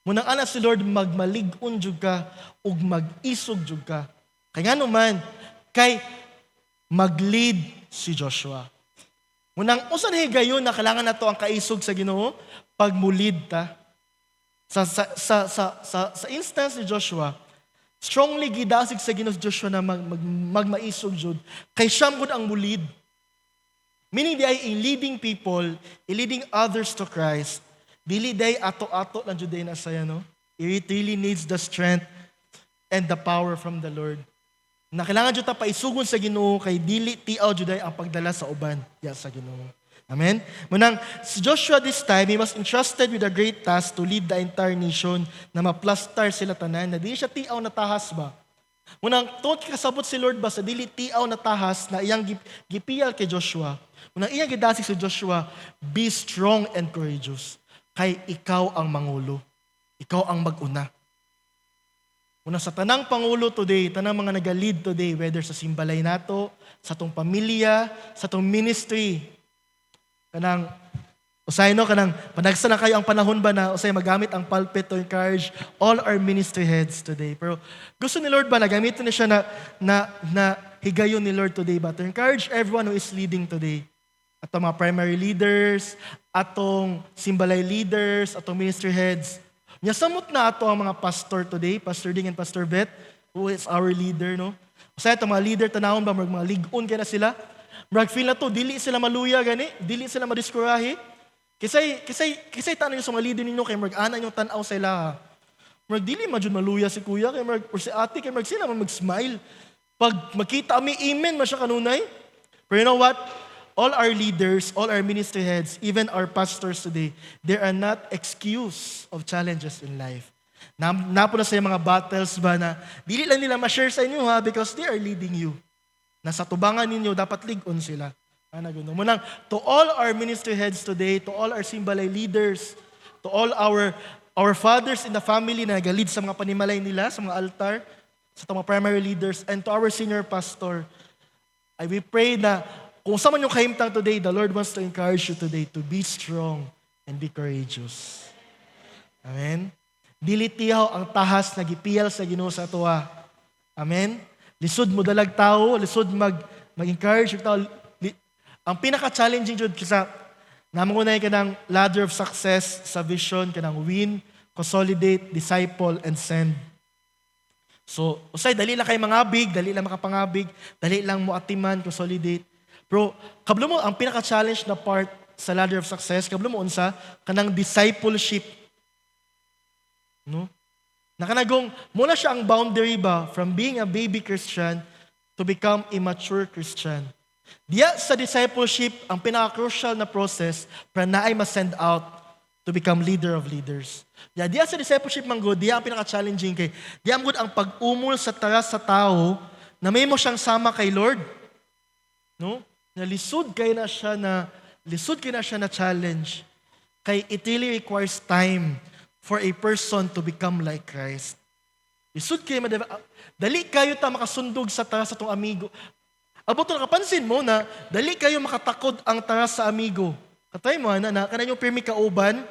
Munang ana si Lord magmalig-on jud ka ug mag-isog jud ka. Kaya nga naman, kay mag-lead si Joshua. Munang usan higayon na kailangan nato ang kaisog sa Ginoo pagmulid ta. Sa instance ni Joshua, strongly gidasig sa Ginoo si Joshua na magmaisog jud kay siyam gud ang mulid. Meaning di ay leading people, leading others to Christ. Dili day ato-ato lang jud na saya, no? It really needs the strength and the power from the Lord. Na kailangan jud ta paisugon sa Ginoo kay dili tiaw jud ang pagdala sa uban ya sa Ginoo. Amen. Munang si Joshua this time, he was entrusted with a great task to lead the entire nation na maplastar sila tanan na dili siya tiaw na tahas ba. Munang tuod kasabot si Lord ba sa dili tiaw na tahas na iyang gipiyal kay Joshua. Munang iyang gidasig si Joshua, be strong and courageous. Kay ikaw ang mangulo. Ikaw ang mag-una. Una sa tanang pangulo today, tanang mga nag-lead today, whether sa simbalay nato, sa tong pamilya, sa tong ministry, kanang usay no kanang panagsa na kayo ang panahon ba na usay magamit ang pulpit to encourage all our ministry heads today. Pero gusto ni Lord ba na gamitin na siya na higayon ni Lord today ba to encourage everyone who is leading today. Atong mga primary leaders, atong simbalay leaders, atong ministry heads. Nya samot na ato ang mga pastor today, Pastor Ding and Pastor Beth, who is our leader, no? Usay atong mga leader tanawon ba mga lig-on kay na sila. Murag feel na to, dili sila maluya gani, dili sila madiskurahi. Kisay tanan yung sa mga leader ninyo kay murag ana yung tan-aw sa ila. Murag dili man jud maluya si kuya kay murag or si ate kay murag sila man mag-smile. Pag makita mi amen man siya kanunay. But you know what? All our leaders, all our ministry heads, even our pastors today, they are not excuse of challenges in life. Napo na sa mga battles ba na dili lang nila ma-share sa inyo ha because they are leading you. Nasa tubangan ninyo, dapat lig-on sila. Munang, to all our ministry heads today, to all our simbalay leaders, to all our fathers in the family na nag-lead sa mga panimalay nila, sa mga altar, sa mga primary leaders, and to our senior pastor, we pray na kung sa man yung kahimtang today, the Lord wants to encourage you today to be strong and be courageous. Amen? Dili tiyaw ang tahas na gipiyal sa Ginoo sa tuwa. Amen? Lisod mo dalag tao, lisod mag-encourage yung tao. Ang pinaka-challenging jud kasi namangunay ka ng ladder of success sa vision, ka ng win, consolidate, disciple, and send. So, usay, dali lang kay mangabig, dali lang makapangabig, dali lang mo atiman, consolidate. Pero, kablo mo, ang pinaka-challenge na part sa ladder of success, kablo mo unsa, kanang discipleship. No? Nakanagong, muna siya ang boundary ba from being a baby Christian to become a mature Christian. Diya sa discipleship, ang pinaka-crucial na process para naay ma-send out to become leader of leaders. Diya sa discipleship manggo, diya ang pinaka-challenging kay, diya ang pag-umul sa taras sa tao na may mo siyang sama kay Lord. No? Na lisod kayo na siya na challenge. Kay it really requires time for a person to become like Christ. Lisod kayo, dali kayo ta makasundog sa taras sa tong amigo. Abot na nakapansin mo na dali kayo makatakod ang taras sa amigo. Katay mo na kanang yung pirmi kauban,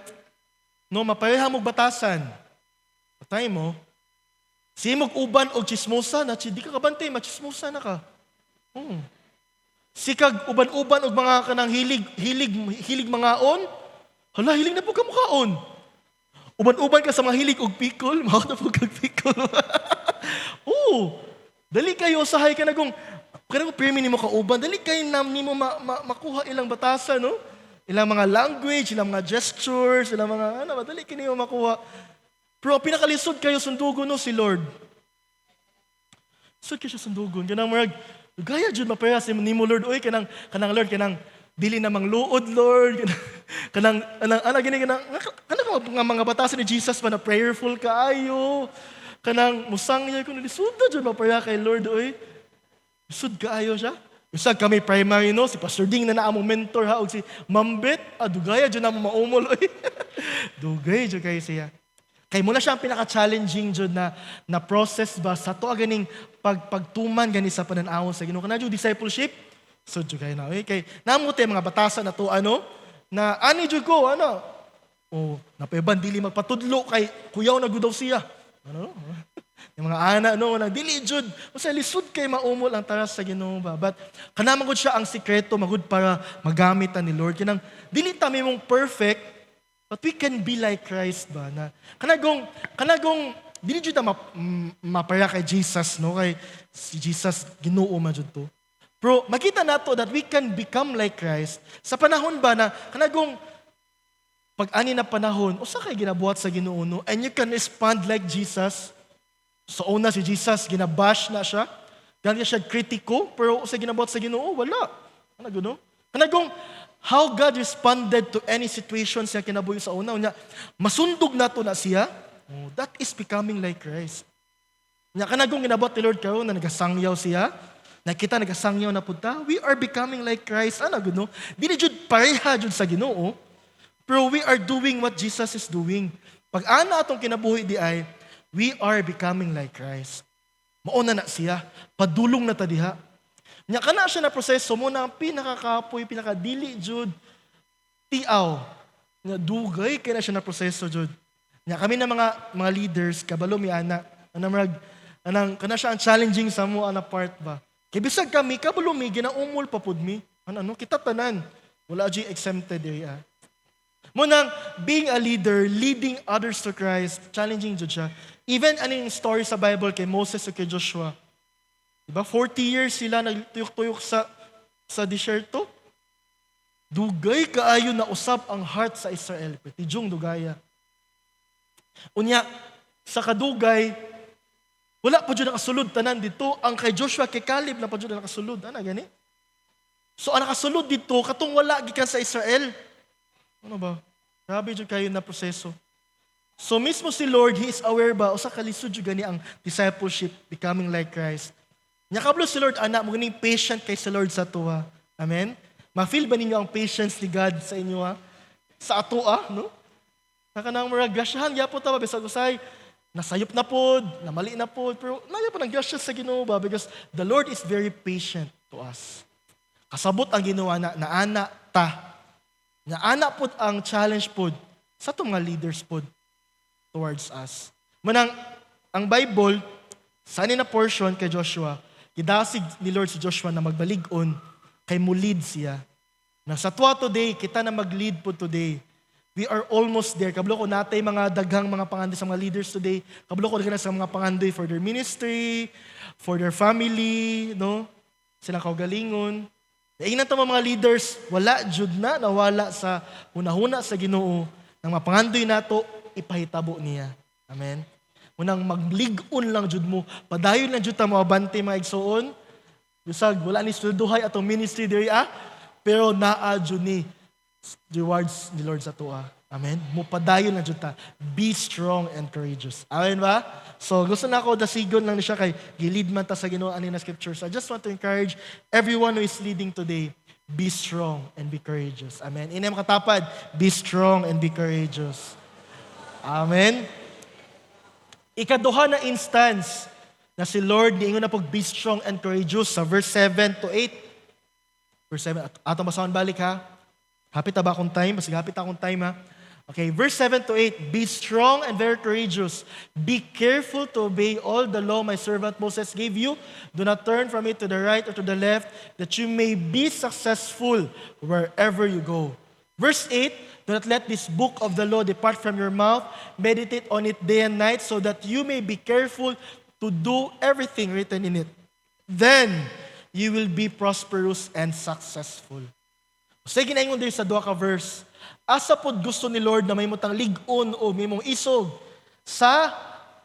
no, mapareha mo batasan. Katay mo, simog uban og chismosa na di ka kabante, machismosa na ka. Sikag uban-uban og mga kanang hilig mangaon. Hala, hilig na po ka mukaon. Uban-uban ka sa mga hilig og pikol, mao na po kag pikol. Dali kayo usahay ka na kung kanang pirmi nimo kauban, dali kayo nimo makuha ilang batasan, no? Ilang mga language, ilang mga gestures, ilang mga dali kayo makuha. Pero pinakalisod kayo sundugon no si Lord. Sud kayo sundugon, kanang marag gaya jud mapaya si nimo Lord, oy kanang Lord kanang dili namang luod Lord, kanang gini kanang mga batasan ni Jesus pa na prayerful kaayo. Kanang musang niya kung lisod na dyan mapaya kay Lord, oy. Lisod kaayo siya. Usag kami primary, no? Si Pastor Ding na naamong mentor, ha? O si Mambet, dugaya dyan na maumol, oy. Dugay dyan kayo siya. Kaya muna siya ang pinaka-challenging dyan na process ba sa to ganing pagtuman gani sa pananaw sa Ginoo. Kana dyan discipleship, so dyan kayo na, oy. Kaya namuti mga batasan na to, na ani dyan ko, napaiban, dili magpatudlo kay kuyaw na gudaw siya. Yung mga anak, dili jud. Kasi lisod kay maumol ang taras sa Ginoo ba. But kanang magud siya ang sikreto, magud para magamit ni Lord. Kinang dili ta mong perfect, but we can be like Christ ba. Na kanagong dili jud ta mapaya kay Jesus, no? Kay si Jesus Ginoo man jud to. Pero makita nato that we can become like Christ sa panahon ba na kanagong pag-ani na panahon, usa kay ginabuhat sa Ginoo, no? And you can respond like Jesus. So una si Jesus, ginabash na siya. Ganyan siya kritiko, pero sa ginabuhat sa Ginoo, wala. Kanagong, how God responded to any situation siya kinabuhi sa una. Masundog na to na siya. That is becoming like Christ. Kanagong ginabuhat ni Lord karon na nagasangyaw siya. Nakita nagasangyaw na punta. We are becoming like Christ. Dili jud pareha jud sa Ginoo. Pero we are doing what Jesus is doing. Pag ana atong kinabuhi di ay, we are becoming like Christ. Mauna na siya. Padulong na ta diha. Nya kana siya na proseso mo na ang pinakakapoy, pinakadili jud tiaw. Nya dugay kay na siya na proseso jud. Nya kami na mga leaders kabalo mi ana kana siya ang challenging sa mo ana part ba. Kay bisag kami kabalo mi ginaumol pa pud mi. Kita tanan. Wala jud exempted area. Munang being a leader, leading others to Christ, challenging jud siya. Even aning story sa Bible kay Moses o kay Joshua. Diba? 40 years sila nagtuyok-tuyok sa desierto. Dugay kaayo na usab ang heart sa Israel. Petijong dugaya. Unya, sa kadugay, wala pa dyan nakasulod tanan dito. Ang kay Joshua, kay Caleb na pa dyan nakasulod. Gani? So, ang nakasulod dito, katong wala gikan sa Israel. Ano ba? Grabe dyan kayo na proseso. So mismo si Lord, He is aware ba, o sa kalisod dyan gani ang discipleship, becoming like Christ. Nyakablo si Lord, anak, mo ganing patient kay si Lord sa tuwa. Amen? Ma-feel ba ninyo ang patience ni God sa inyo, ha? Sa atua, no? Nakanang mga grasyahan, yapo ta ba, bisag usay, nasayop na pod, namali na pod, pero naya pa ng grasya sa Ginoo ba, because the Lord is very patient to us. Kasabot ang ginawa na ana ta. Na anak pod ang challenge pod sa itong mga leaders pod towards us. Manang, ang Bible, sa na portion kay Joshua, gidasig ni Lord si Joshua na magbalik-on kay mo lead siya. Na sa tuwa today, kita na mag-lead po today. We are almost there. Kablo ko natay mga daghang mga pangandoy sa mga leaders today. Kablo ko na sa mga pangandoy for their ministry, for their family, no? Silang kaugalingon. Ingnan to mga leaders, wala jud na nawala sa hunahuna sa Ginoo nang mapangandoy nato ipahitabo niya. Amen. Unang magligon lang jud mo, padayon lang jud ta mo abante mga igsoon. Bisag wala ni sulduhay atong ministry diri pero naa jud ni rewards ni Lord sa tuwa. Amen. Mupadayon lang jud ta. Be strong and courageous. Amen ba? So gusto na ako dasigon lang ni siya kay gilid man ta sa Ginoo ani na scriptures. I just want to encourage everyone who is leading today, be strong and be courageous. Amen. Inem katapad, be strong and be courageous. Amen. Ikaduha na instance na si Lord niingon na pag be strong and courageous sa verse 7 to 8. Verse 7, ato basahon balik ha. Hapit na ba akong time? Basig hapit akong time ha. Okay, verse 7 to 8. Be strong and very courageous. Be careful to obey all the law my servant Moses gave you. Do not turn from it to the right or to the left, that you may be successful wherever you go. Verse 8, do not let this book of the law depart from your mouth. Meditate on it day and night so that you may be careful to do everything written in it. Then, you will be prosperous and successful. Sige na yung din sa duha ka verse. Asa pod gusto ni Lord na may mutang ligon o may mong isog sa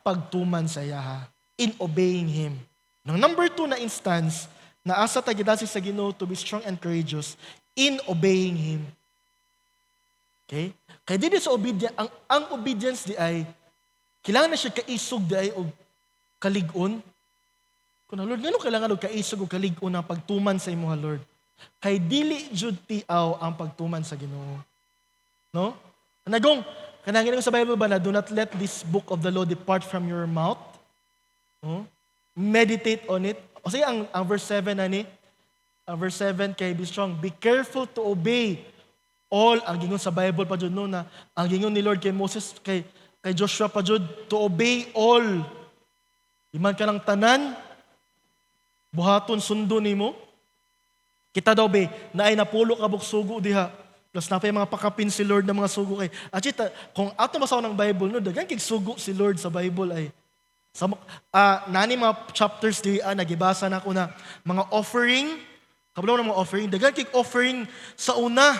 pagtuman sa iya, in obeying Him. Nang number 2 na instance, na asa tagidasi sa Ginoo to be strong and courageous in obeying Him. Okay? Kaya di sa obedience, ang obedience di ay, kailangan na siya kaisog di ay o kaligon. Kung Lord, ngano kailangan o kaisog o kaligon ang pagtuman sa imo, Lord? Kay dili jud tiaw ang pagtuman sa Ginoo. No? Kanagong sa Bible ba na, do not let this book of the law depart from your mouth. No? Meditate on it. O sige, ang verse 7 ang verse 7 kay be strong. Be careful to obey all, ang gingon sa Bible pa jud no, na ang gingon ni Lord kay Moses, kay Joshua pa jud, to obey all. Iman ka ng tanan, buhaton sundo nimo. Kita daw be, na ay napulo ka buksugo diha. Plus na pa yung mga pakapin si Lord ng mga sugo kay. Achita, kung ato masaw ng Bible, no, dagan kay sugo si Lord sa Bible ay. Sa nani mga chapters di nagibasa na ko na mga offering, kabalaw ng mga offering, dagan kay offering sa una.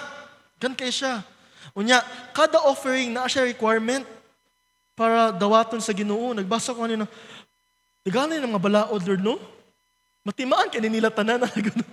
Gan kay siya. Unya, kada offering na siya requirement para dawaton sa Ginoo. Nagbasa ko kanina, dagan ng mga balaod, Lord, no? Matimaan kay nila tanan na gano'n.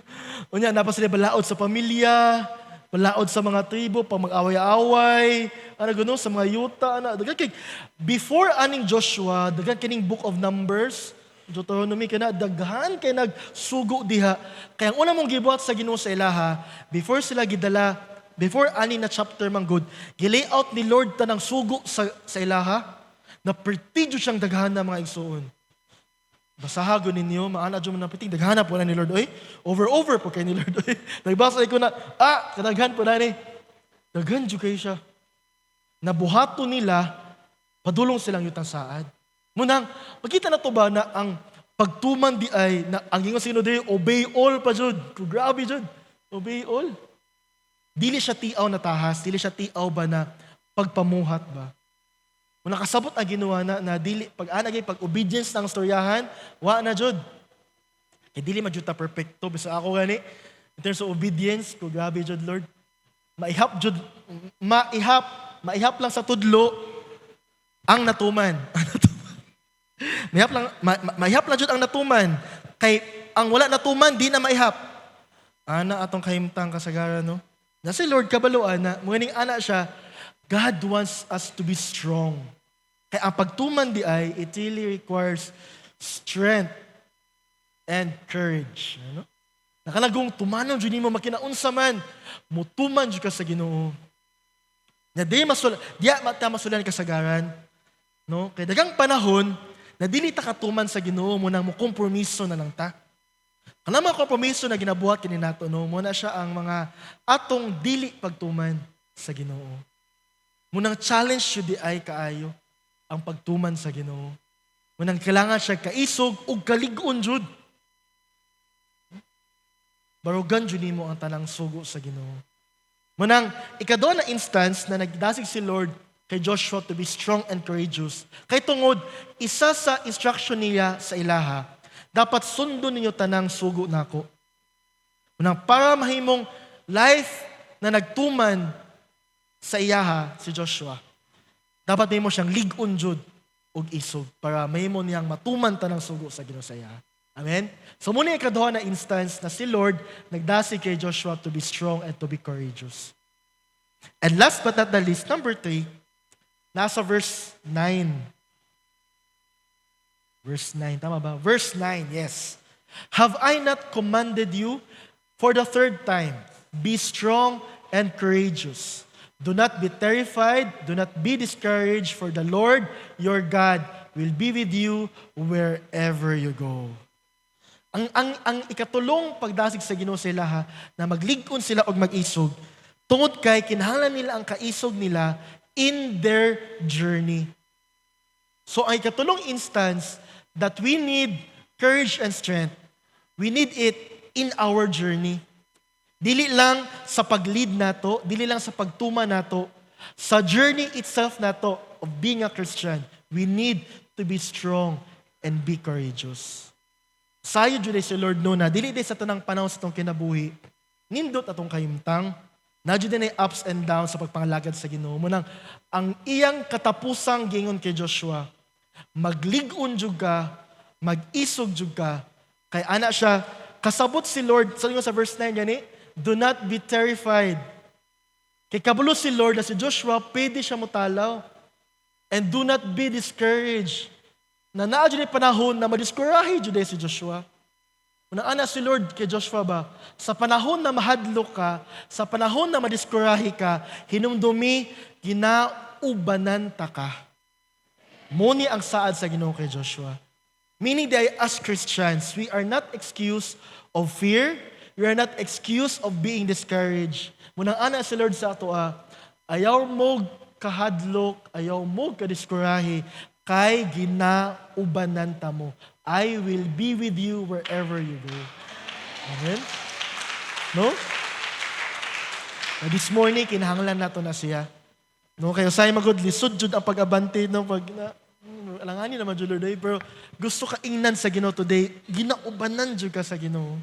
Unya, napa sila balaod sa pamilya, balaod sa mga tribo, pag mag-away-away, gano'n, sa mga yuta, dagan kay, before aning Joshua, dagan kining book of Numbers, Deuteronomy, kaya daghan kay nagsugo diha. Kaya ang una mong gibuhat sa Ginoo sa ilaha, before sila gidala, before aning na chapter manggod, gilayout ni Lord tanang sugo sa ilaha, na pertidyo siyang daghan na mga igsuon. Basahagon ninyo, maana dyan mo na piting, daghana po na ni Lord, oy. Over po kay ni Lord, oy. Nagbasa ko na, kadaghan po na ni. Daghan dyan kayo siya. Nabuhato nila, padulong silang yutang saad. Munang, makita na to ba na ang pagtuman di ay, na ang ingon sino di, obey all pa dyan. Grabe dyan. Obey all. Dili siya tiaw na tahas, dili siya tiaw ba na pagpamuhat ba? Kung nakasabot ang ginawa na dili, pag obedience ng storyahan, wa na jud. Kaya dili man jud ta perfecto. Bisa ako gani, in terms of obedience, ko grabe jud Lord. Maihap lang sa tudlo, ang natuman. Maihap lang jud ang natuman. Kay ang wala natuman, di na maihap. Ana atong kahimtang kasagaran, no? Na si Lord kabaluan na, muning ana siya, God wants us to be strong. Kaya ang pagtuman di ay, it really requires strength and courage. Ano? Nakalagong tumanon dyan mo makinaunsa man, mutuman dyan ka sa Ginoo. Na di masulan kasagaran. No? Kaya dagang panahon, na dili ta katuman sa Ginoo mo nang mo kompromiso na lang ta. Kung mga kompromiso na ginabuhat kininato, no? Muna siya ang mga atong dili pagtuman sa Ginoo. Munang challenge siya di ay kaayo ang pagtuman sa Ginoo. Munang kailangan siya kaisog o kaligon jud. Barugan jud nimo ang tanang sugo sa Ginoo. Munang ikaduha na instance na nagdasig si Lord kay Joshua to be strong and courageous. Kay tungod, isa sa instruction niya sa ilaha, dapat sundon ninyo tanang sugo nako. Munang para mahimong life na nagtuman sa iyaha si Joshua, dapat mahimo siyang ligon jud og isog para mahimo niyang matuman tanang sugo sa Ginoo sa iyaha. Amen? So muna ikaduha na instance na si Lord nagdasig kay Joshua to be strong and to be courageous. And last but not the least, number 3, nasa verse 9. Verse 9, tama ba? Verse 9, yes. Have I not commanded you for the third time, be strong and courageous. Do not be terrified, do not be discouraged, for the Lord your God will be with you wherever you go. Ang ikatulong pagdasig sa Ginoo sa ilaha na magligon sila og mag-isog tungod kay kinahanglan nila ang kaisog nila in their journey. So ang ikatulong instance that we need courage and strength, we need it in our journey. Dili lang sa pag-lead nato, dili lang sa pagtuma nato, sa journey itself nato of being a Christian, we need to be strong and be courageous. Sayo jud si Lord no na dili di sa tanang panahon sa tong kinabuhi, nindot atong kahimtang, na jud na ups and downs sa pagpangalagad sa Ginoo. Munang ang iyang katapusang gingon kay Joshua, magligon jud ka, mag-isog jud ka, kay ana siya kasabot si Lord sa verse 9 gani, do not be terrified. Kay kabulo si Lord na si Joshua pwede siya motalaw. And do not be discouraged. Na naa jud panahon na madiskurahi jud si Joshua. Una si Lord kay Joshua ba, sa panahon na mahadlok ka, sa panahon na madiskurahi ka, hinumdumi ginaubanan ta ka. Muni ang saad sa Ginoo kay Joshua. Meaning that as Christians, we are not excused of fear, we are not excused of being discouraged. Munang ana si Lord sa ato ayaw mo kahadlok, ayaw mo kadiskurahi, kay ginaubanan ta mo. I will be with you wherever you go. Amen? No? This morning, kinahanglan nato na siya. No, kayo say magud lisod jud ang pag-abante no pag alanganin naman jud Lord pero gusto ka ingnan sa Ginoo today, ginaubanan jud ka sa Ginoo.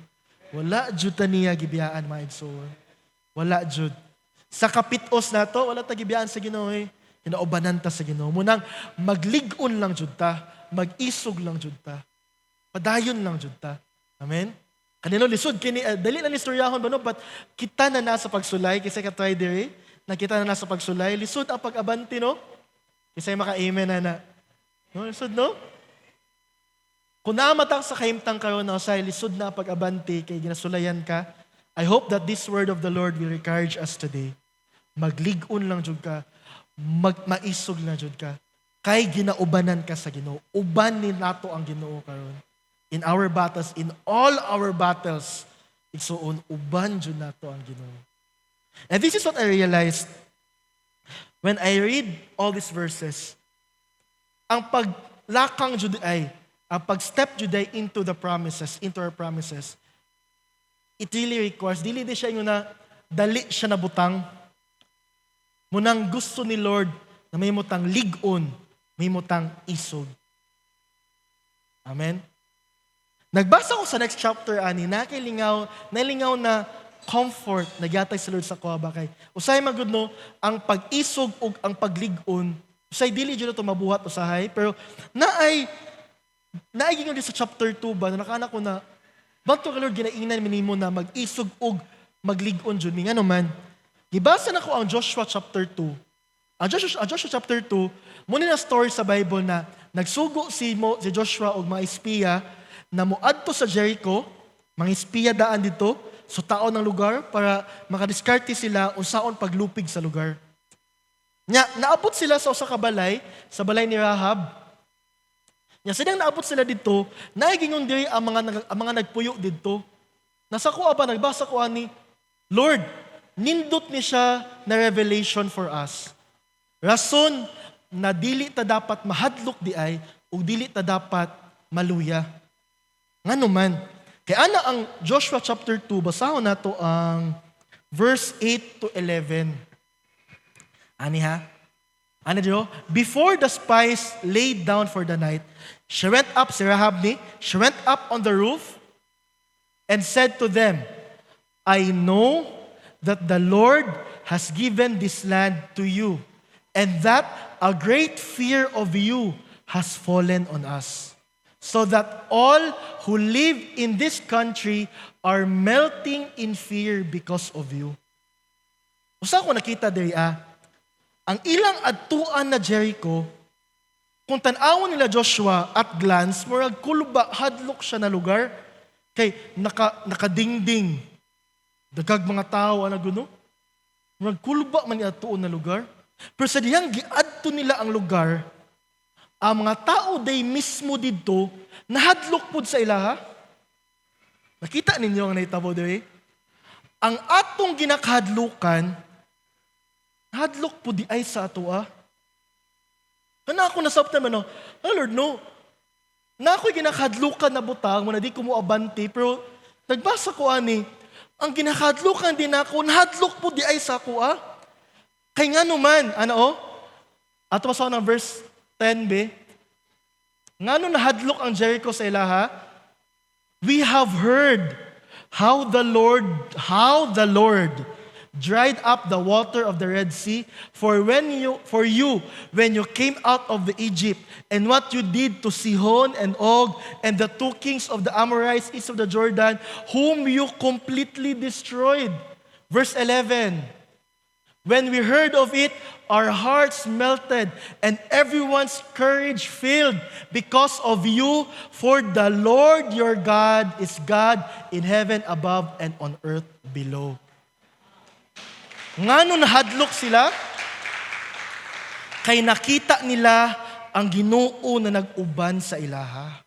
Wala jud ta niya gibiyaan mga igsoon. Wala jud. Sa kapitos nato, wala ta gibiyaan sa Ginoo eh. Kinaubanan ta sa Ginoo. Munang magligon lang jud ta, mag-isog lang jud ta. Padayon lang jud ta. Amen. Kanino lisod kini dali na istoryahon ba no, but kita na nasa pagsulay kasi ka try dire, nakita na nasa pagsulay, lisod ang pag-abante no. Kasi maka-amen na. No, lisod no? Kung naamatang sa kahimtang karon na say lisod na pag-abante kay ginasulayan ka, I hope that this word of the Lord will encourage us today. Magligon lang jud ka, maisog lang jud ka. Kay ginaubanan ka sa Ginoo. Uban ni nato ang Ginoo karon. In our battles, in all our battles, igsuon uban jud nato ang Ginoo. And this is what I realized when I read all these verses. Ang paglakang jud ay, ang pag-step jud ay into the promises, into our promises, it really requires, dili di siya yung na dali siya na butang. Munang gusto ni Lord na may mutang ligon, may mutang isog. Amen? Nagbasa ko sa next chapter, ani, nalingaw na comfort na gyatay sa Lord sa kuha ba kay. Usay magud no, ang pag-isog ug ang pagligon, usay dili jud to mabuhat usahay, pero naay gingon sa chapter 2 ba, na nakana ko na, bato ka Lord, ginainan minimo na mag-isog ug magligon jud mi. Nga naman, gibasa na ko ang Joshua chapter 2. Ang Joshua chapter 2, muna na story sa Bible na nagsugo si Joshua og mga espiya na muadto sa Jericho, mga espiya daan dito, so tao ng lugar para makadiskarte sila unsaon paglupig sa lugar. Naabot sila sa usa ka balay, sa balay ni Rahab. Sidang naabot sila dito, naigingon diri ang mga nagpuyo dito. Nasa kuha ba, nagbasa ko ani, Lord, nindot ni siya na revelation for us. Rason na dili ta dapat mahadlok di ay, o dili ta dapat maluya. Nga naman, kaya ana ang Joshua chapter 2, basahon nato ang verse 8 to 11. Ani ha? Ano diyo? Before the spies laid down for the night, she went up, si Rahab ni, she went up on the roof and said to them, I know that the Lord has given this land to you, and that a great fear of you has fallen on us, so that all who live in this country are melting in fear because of you. Usa ko nakita diri ang ilang adtuan na Jericho, kung tan-awon nila Joshua at glance, murag kulba, hadlok siya na lugar, kay nakadingding, dagag mga tao, guno, murag kulba man niya adtuon na lugar. Pero sa diyang giadto nila ang lugar, ang mga tao day mismo dito, nahadlok pud sa ilaha. Nakita ninyo ang naitabo diri? Ang atong ginakahadlukan, hadlok po di ay sa ato Kana ako nasabtan man, Lord, no. Na ako'y ginakahadlukan na butang, muna di ko mo abante, pero nagbasa ko ang ginakahadlukan din ako, nahadlok po di ay sa ako Kay nga naman, ato pa ng verse 10b, nga nahadlok ang Jericho sa ilaha, we have heard how the Lord dried up the water of the Red Sea when you came out of the Egypt, and what you did to Sihon and Og and the two kings of the Amorites east of the Jordan, whom you completely destroyed. Verse 11, when we heard of it, our hearts melted and everyone's courage failed because of you, for the Lord your God is God in heaven above and on earth below. Ngano nahadlok sila? Kay nakita nila ang Ginoo na nag-uban sa ilaha.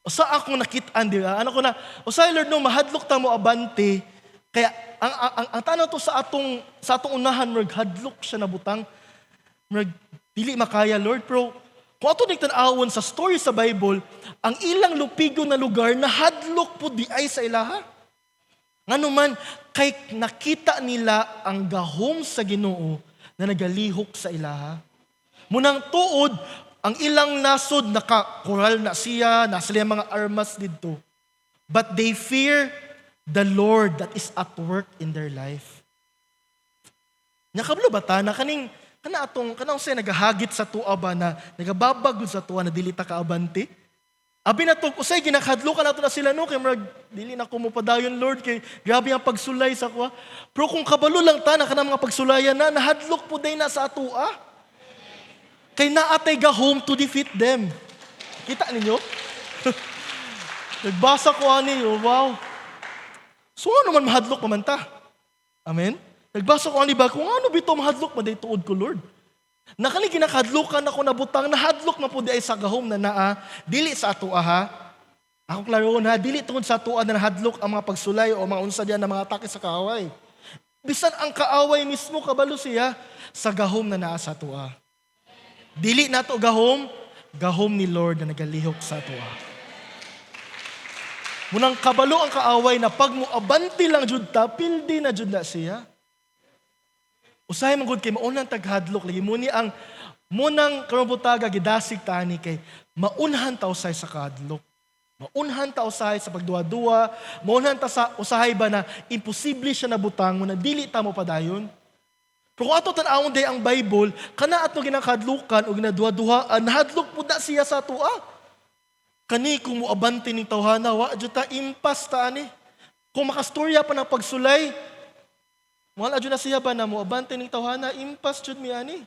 Usa akong nakitaan, di ba? Usa Lord, no, mahadlok ta mo abante. Kaya ang tanaw to sa atong unahan, merg hadlok siya na butang. Merg dili makaya, Lord. Pero kung ato nagtan-awon sa story sa Bible, ang ilang lupigo na lugar na hadlok po di ay sa ilaha. Ngano man, kay nakita nila ang gahom sa Ginoo na nagalihok sa ilaha. Munang tuod, ang ilang nasod nakakural na siya, nasa liya mga armas dito. But they fear the Lord that is at work in their life. Nakablo ba ta na kanang siya nagahagit sa tuwa ba na nagababagod sa tuwa na dili ta kaabante? Abi na to, usay ginakadlukan nato na sila no, kay marag dili na ko mo padayon Lord, kay grabe ang pagsulay sa kuha. Pero kung kabalo lang ta na kanang mga pagsulayan na, nahadlok po day na sa atua. Kay naatay gahom to defeat them. Kita ninyo? Nagbasa ko wow. So ano man mahadlok pa man ta? Amen? Nagbasa ko ba, kung ano bito mahadlok pa day tuod ko Lord. Nakali ginakadlukan ako na butang, nahadlok na po di ay sa gahom na dili sa atua Ako klaroon dili tungod sa atua na nahadlok ang mga pagsulay o mga unsa diyan na mga atake sa kaaway. Bisan ang kaaway mismo kabalo siya sa gahom na naa sa atua. Dili nato gahom ni Lord na nagalihok sa atua. Munang kabalo ang kaaway na pag mo abanti lang jud ta, pildi na jud na siya. Usahay man gud kay maunang taghadlok lagi munang karambutaga gidasig tani kay maunhan ta usay sa kadlok. Maunhan ta usay sa pagduwa-duwa, maunhan ta sa usahay ba na imposible siya na butang mo na dili ta mo padayon. Pero kung ato tan-awon day ang Bible, kana ato ginakadlukan o ginaduwa-duhaan, nahadlok pud na siya sa atua. Kani kung moabante ning tawhana, wa jud ta impas ta ani. Kung makastorya pa ng pagsulay, wala dyan na siya ba na mo, abante ng tawhana, impas dyan mi ani.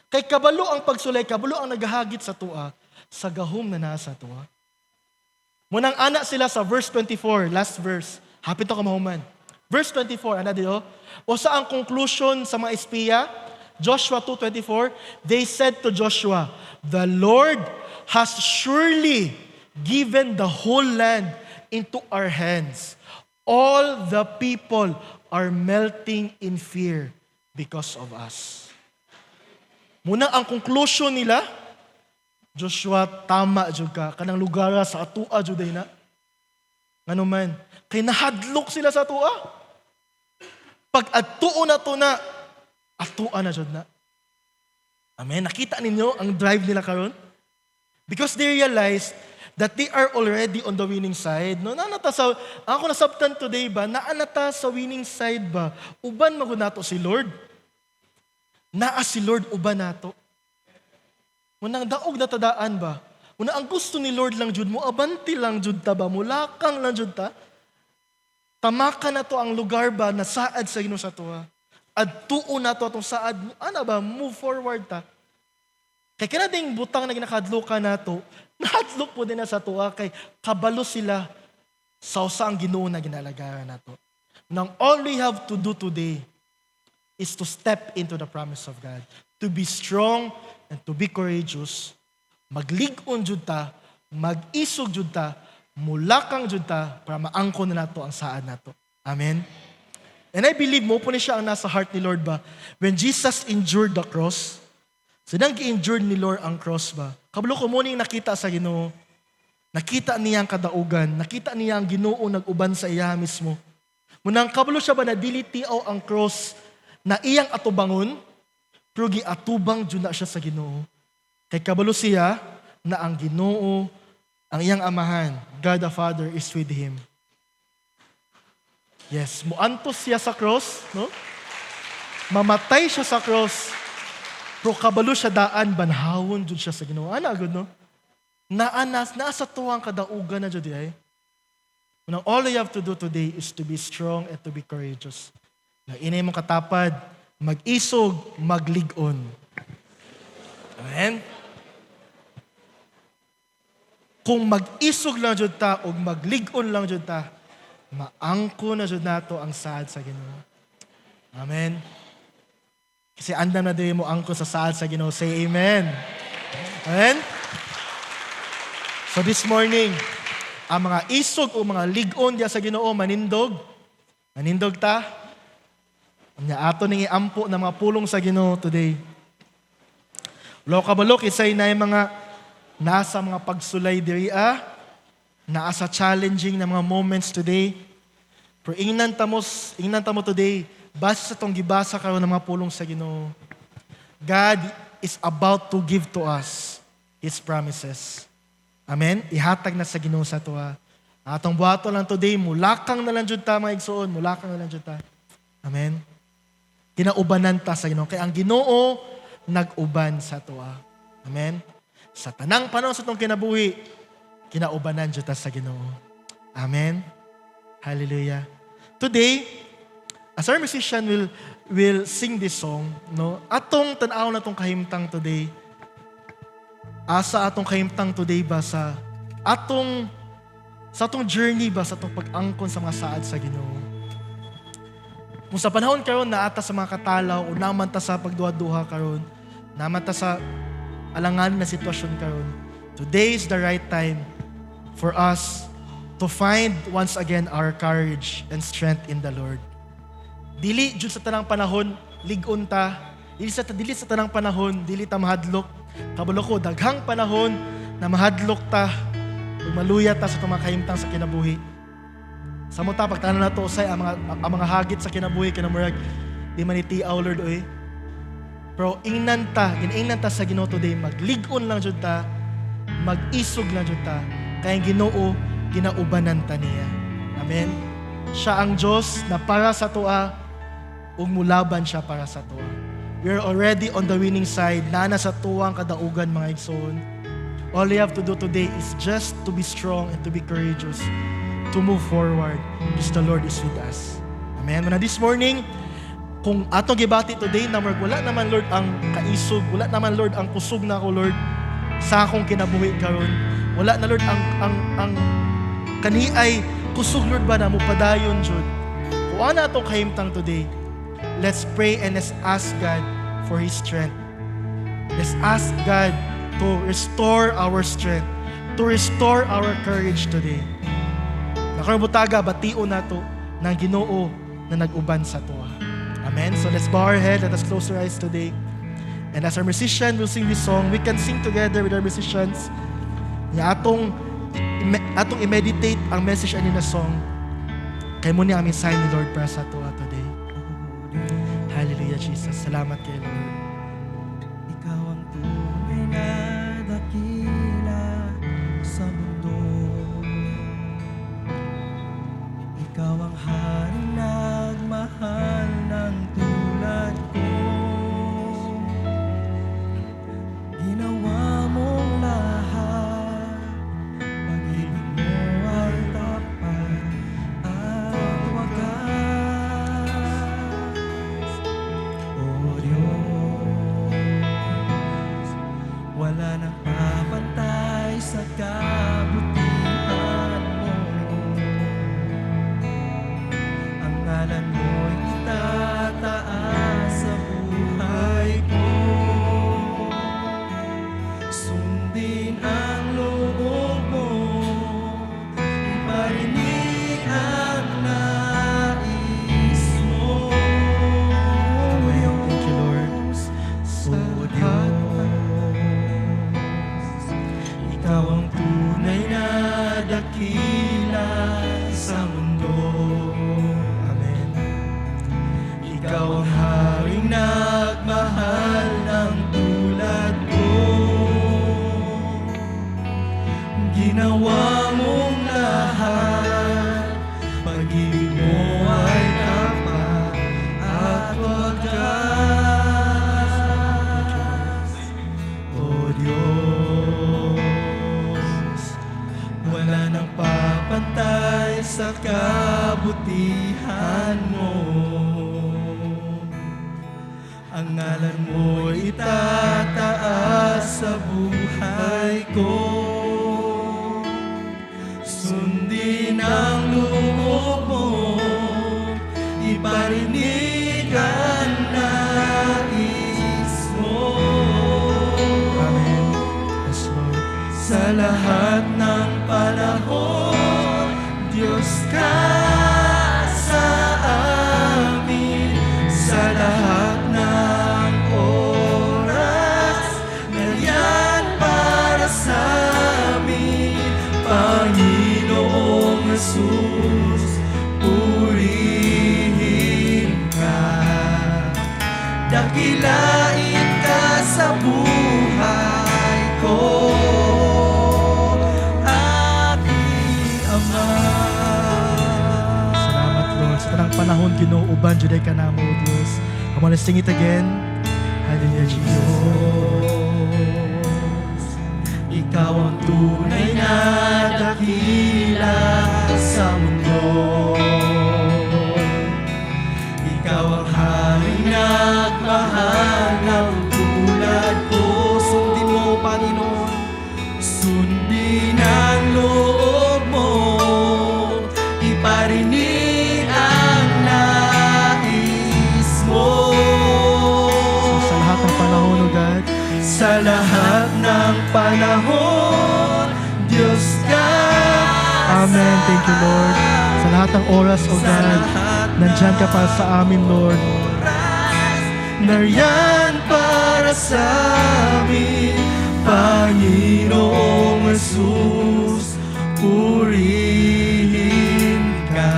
Kay kabalo ang pagsulay, kabalo ang nagahagit sa tua, sa gahom na nasa tua. Munang anak sila sa verse 24, last verse. Hapit to kamahuman. Verse 24, dito. O sa ang conclusion sa mga espiya, Joshua 2:24, they said to Joshua, the Lord has surely given the whole land into our hands. All the people are melting in fear because of us. Muna ang conclusion nila, Joshua, tama jud ka, kanang lugar sa atua jud na. Ngano man, Kay nahadlok sila sa tua. Pag atuon na to na, atuan na jud na. Amen. Nakita ninyo ang drive nila karon? Because they realized that they are already on the winning side. No, naanata sa, ako nasabtan today ba, naanata sa winning side ba, uban magunato si Lord. Naa si Lord uban nato. Munang daog na tadaan ba? Muna ang gusto ni Lord lang jud mo, abanti lang jud ta ba, mulakang lang jud ta. Tamaka na to ang lugar ba na saad sa Ginoo sa tuwa. At tuon na to atong saad, ano ba, move forward ta. Kaya kinading butang na ginakadlukan na to, nahadlok po din na sa tuwa kay kabalo sila sa usa ang Ginoo na ginalagaran nato. Nang all we have to do today is to step into the promise of God. To be strong and to be courageous. Maglig-on jud ta, mag-isog jud ta, mulakang jud ta para maangkon na nato ang saad nato. Amen. And I believe mo po ni siya ang nasa heart ni Lord ba. When Jesus endured the cross, sinang gi-endure ni Lord ang cross ba? Kabalo ko mo ning nakita sa Ginoo. Nakita niya ang kadaugan, nakita niya ang Ginoo nag-uban sa iya mismo. Munang kabalo siya ba na dili tiaw ang cross na iyang atubangon, pero giatubang jud na siya sa Ginoo. Kay kabalo siya na ang Ginoo, ang iyang amahan, God the Father is with him. Yes, muantos siya sa cross, no? Mamatay siya sa cross. Pero kabalo siya daan, banhawon jud siya sa Ginoo. Ana gud no? Nasa tuwang kadaugan na jud ay. Unang all you have to do today is to be strong and to be courageous. Na inay mong katapad, mag-isog, maglig-on. Amen? Kung mag-isog lang jud ta o maglig-on lang jud ta, maangko na jud nato ang saad sa Ginoo. Amen? Kasi andam na din mo angko sa saad sa Ginoo. Say amen. Amen? So this morning, ang mga isog o mga lig-on diya sa Ginoo, manindog. Manindog ta. Nya ato ning iampo ng mga pulong sa Ginoo today. Lo kabalo kisay na yung mga nasa mga pagsulay diri nasa challenging na mga moments today. Pero ingnan ta mo today, base sa tong gibasa karon ng mga pulong sa Ginoo. God is about to give to us His promises. Amen? Ihatag na sa Ginoo sa tuwa. Atong buhaton lang today, mulakang na lang jud ta mga igsoon, mulakang na lang jud ta. Amen? Kinaubanan ta sa Ginoo. Kaya ang Ginoo nag-uban sa tuwa. Amen? Sa tanang panahon sa itong kinabuhi, kinaubanan jud ta sa Ginoo. Amen? Hallelujah. Today, as our musician will sing this song, no? Atong tan-aw na tong kahimtang today. Asa atong kahimtang today ba sa atong journey ba sa atong pag-angkon sa mga saad sa Ginoo. Kung sa panahon karon naata sa mga katalaw o naman ta sa pagduha-duha karon, naman ta sa alangan na sitwasyon karon, today is the right time for us to find once again our courage and strength in the Lord. Dili jud sa tanang panahon lig-on ta, dili sa tanang panahon dili ta mahadlok. Kabalo ko daghang panahon na mahadlok ta ug maluya ta sa mga kahimtang sa kinabuhi. Sa mo ta pagtanan nato usay ang mga hagit sa kinabuhi kinamurag di man itiaw Lord oy. Pero ingnan ta sa Ginoo today, maglig-on lang jud ta, mag-isog lang jud ta. Kay ang Ginoo ginaubanan ta niya. Amen. Siya ang Dios na para sa tuwa ug mulaban siya para sa tuwa. We are already on the winning side. Nana sa tuwang kadaugan mga igsoon. All you have to do today is just to be strong and to be courageous, to move forward because the Lord is with us. Amen. Muna this morning, kung atong gibati today na wala naman Lord ang kaisog, wala naman Lord ang kusog na ako Lord sa akong kinabuhi karon. Wala na Lord ang kaniay kusog Lord ba na mo padayon jud. Kung ana atong kahimtang today, let's pray and let's ask God for His strength. Let's ask God to restore our strength, to restore our courage today. Nakarabutaga, bation nato ng Ginoo na nag-uban sa tuwa. Amen? So let's bow our head, let us close our eyes today. And as our musician will sing this song, we can sing together with our musicians. Atong i-meditate ang message ani na song. Kay mo ni aming sign ni Lord para sa tuwa today. Hallelujah, Jesus. Salamat kay Lord. Ikaw ang tunay na dakila sa mundo. Ikaw ang haring nagmahal ng tulad ko. Ginawa mong lahat, pag-ibig mo ay tapat at wagas. O Diyos, wala nang papantay sa kabutihan mo. Ang ngalan mo'y itataas sa buhay ko. Sundin ang loob mo, iparinig ang nais mo. Thank you, Lord. O Diyos, ikaw ang tunay na dakila sa mundo. Amen. Ikaw ang haring nagmahal ng tulad ko. Ginawa mong lahat, pag-ibig mo ay tapat at wagas. O Diyos, wala nang papantay sa kabutihan mo. Ang ngalan mo'y itataas sa buhay ko. Sundin ang loob mo, iparinig ang nais mo. Amen. Yes, Lord. Sa lahat ng panahon, Diyos ka sa amin. Sa lahat ng oras, nariyan para sa amin. Panginoong Jesus, purihin ka. Dakilain ka sa buhay ko, aking Ama. Salamat, Lord. Sa tanang panahon, ginuuban, Juday ka na mo, O Diyos. I want to sing it again. Hallelujah, Jesus. Diyos, ikaw ang tunay na dakila sa mundo. Ikaw ang haring nagmahal ng tulad ko. Sundin mo, Panginoon. Sundin ang loob mo, iparinig ang nais mo. Sa lahat ng panahon, O God, Sa lahat ng panahon, Diyos ka. Amen. Thank you, Lord. Sa lahat ng oras, O God, nandyan ka para sa amin, Lord. Nariyan para sa amin, Panginoong Jesus, purihin ka.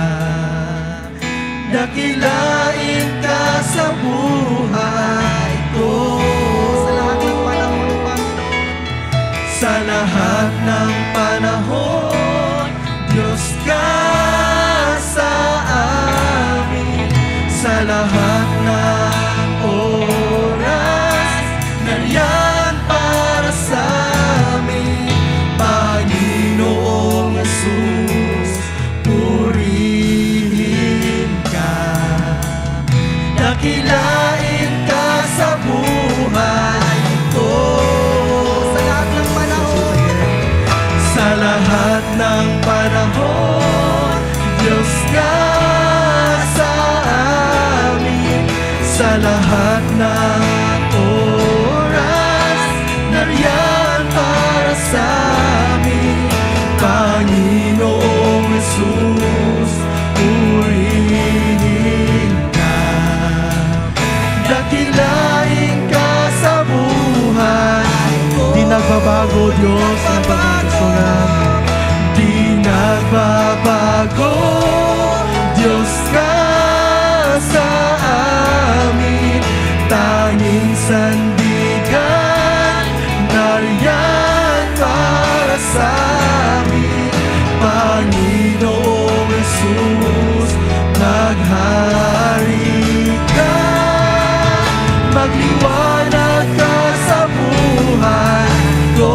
Dakilain ka sa buhay ko. Sa lahat ng panahon, Panginoon. Sa lahat ng panahon, Diyos ka sa amin. Sa lahat ng oras, nariyan para sa amin, Panginoong Jesus, purihin ka. Dakilain ka sa buhay ko. Sa lahat ng panahon, sa lahat ng panahon, Diyos ka sa amin. Sa lahat ng oras, nariyan para sa amin, Panginoong Jesus, purihin ka. Dakilain ka sa buhay ko. Di nagbabago, Diyos, ang pagkakasunan. Di nagbabago, Maliwanag ka sa buhay ko.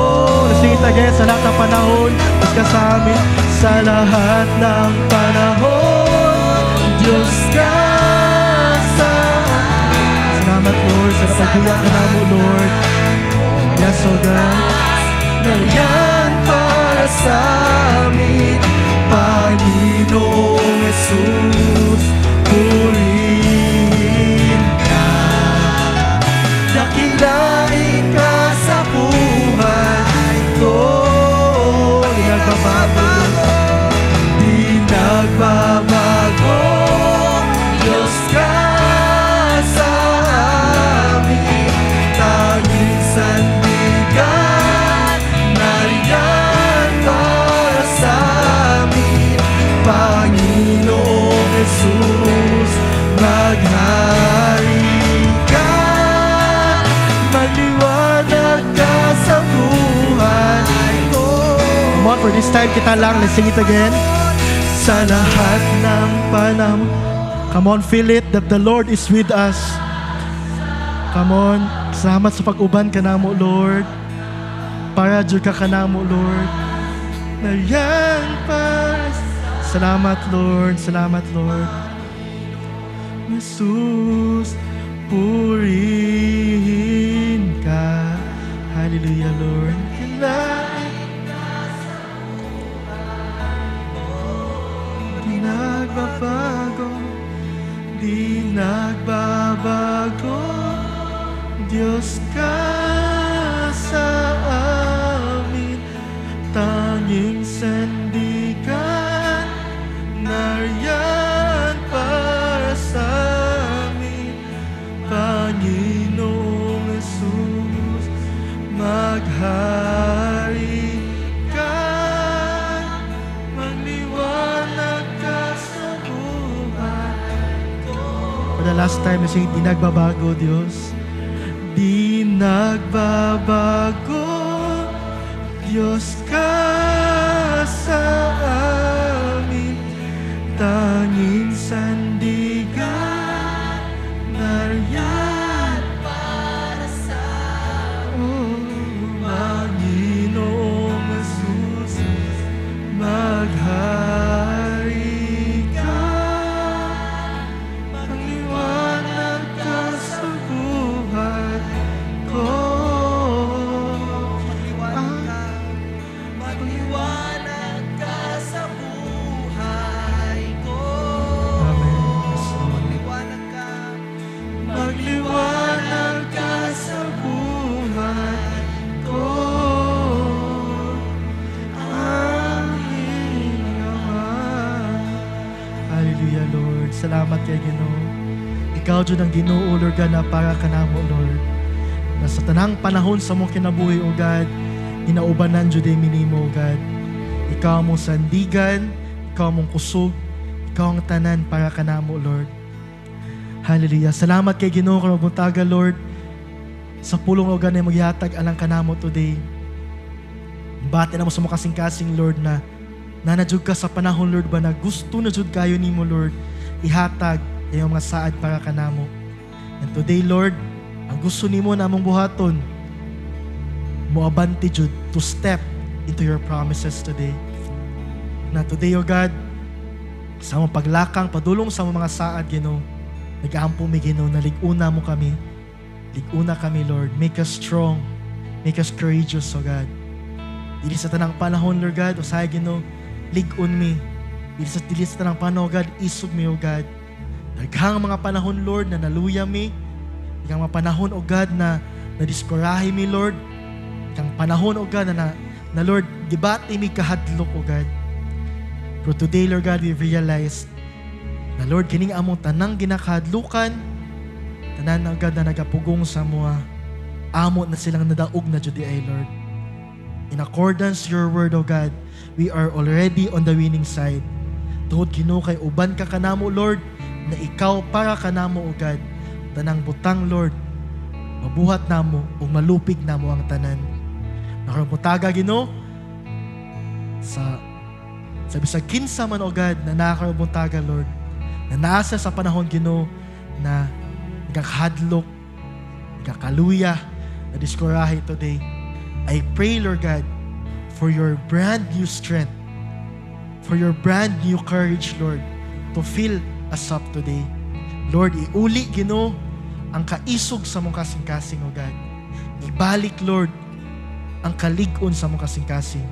Let's sing it again. Sa lahat ng panahon, Diyos ka sa amin. Sa lahat ng panahon, Diyos ka sa amin. salamat, Lord, sa napagbuhat ka namo, Lord. Yes, O God. Nariyan para sa amin, Panginoong Jesus, purihin ka. Dakilain ka sa buhay ko. Di nagbabago, di nagbabago. Diyos ka sa amin, tanging sandigan. Nariyan para sa amin, Panginoong Jesus, maghari ka. Maliwanag ka sa buhay ko. Come on, for this time, kita lang. Let's sing it again. Sa lahat ng panahon, Come on, feel it that the Lord is with us. Come on. Salamat sa pag-uban ka namo, Lord. Para dyan ka namo, Lord. nariyan para Salamat, Lord. Salamat, Lord. Jesus, Purihin ka. Hallelujah, Lord. Di nagbabago, di nagbabago. Diyos ka sa amin, tanging sandigan. Nariyan para sa amin, Panginoong Jesus, maghari ka. Magliwanag ka sa buhay ko. For the last time, let's sing, di nagbabago, Diyos. Di nagbabago, Diyos ka sa amin, tanging sandigan. Nariyan para sa amin, Panginoong Jesus, maghari ka. Magliwanag ka sa buhay ko. Magliwanag ka sa buhay ko. Amen. Yes, Lord. Magliwanag ka sa buhay ko. Aming Ama. Hallelujah, Lord. Salamat kay Ginoo. Ikaw dyan ang Ginoo, Lord God, na para ka namo, Lord. Na sa tanang panahon sa mong kinabuhi, O God, inaubanan dyan din minimo, O God. Ikaw mong sandigan, ikaw mong kusog, ikaw ang tanan para ka namo, Lord. Hallelujah. Salamat kay Ginoo kung magbuntaga, Lord, sa pulong, O God, na maghihatag alang ka namo today. Bati na mo sa mga kasing-kasing, Lord, na nanadjud ka sa panahon, Lord, ba na gusto na jud kayo nimo, Lord, ihatag yung mga saad para kanamo. And today, Lord, ang gusto nimo namong buhaton, moabante jud to step into your promises today. Na today, O God, sa mong paglakang, padulong sa mga saad, Ginoo, nag-aampo mi, Ginoo, na liguna mo kami. Liguna kami, Lord. Make us strong. Make us courageous, O God. Dili sa tanang panahon, Lord God, usahay, Ginoo, ligun mi. Dili sa tanang panahon, O God, isog mi, O God. Daghang mga panahon, Lord, na naluya mi. Daghang mga panahon, O God, na nadiskorahi mi, Lord. Daghang panahon, O God, na Lord, gibati mi kahadlok, O God. Pero today, Lord God, we realize na, Lord, kining among tanang ginakahadlukan, tanan, O God, na nagapugong sa mua, amot na silang nadaog na judi ay, Lord. In accordance to your word, O God, we are already on the winning side. Tuhod Ginoo kay uban ka kanamo, Lord, na ikaw para kanamo, O God. Tanang butang, Lord, mabuhat namo o malupig namo ang tanan. Nakaraputaga, Ginoo, sa bisag kinsa man, O God, na nakaraputaga, Lord, na nasa sa panahon, Ginoo, na nagkakahadlok, kakaluya, na diskorahe today. I pray, Lord God, for your brand new strength, for your brand new courage, Lord, to fill us up today. Lord, iuli, Ginoo, ang kaisog sa mong kasing-kasing, O God. Ibalik, Lord, ang kalig-on sa mong kasing-kasing.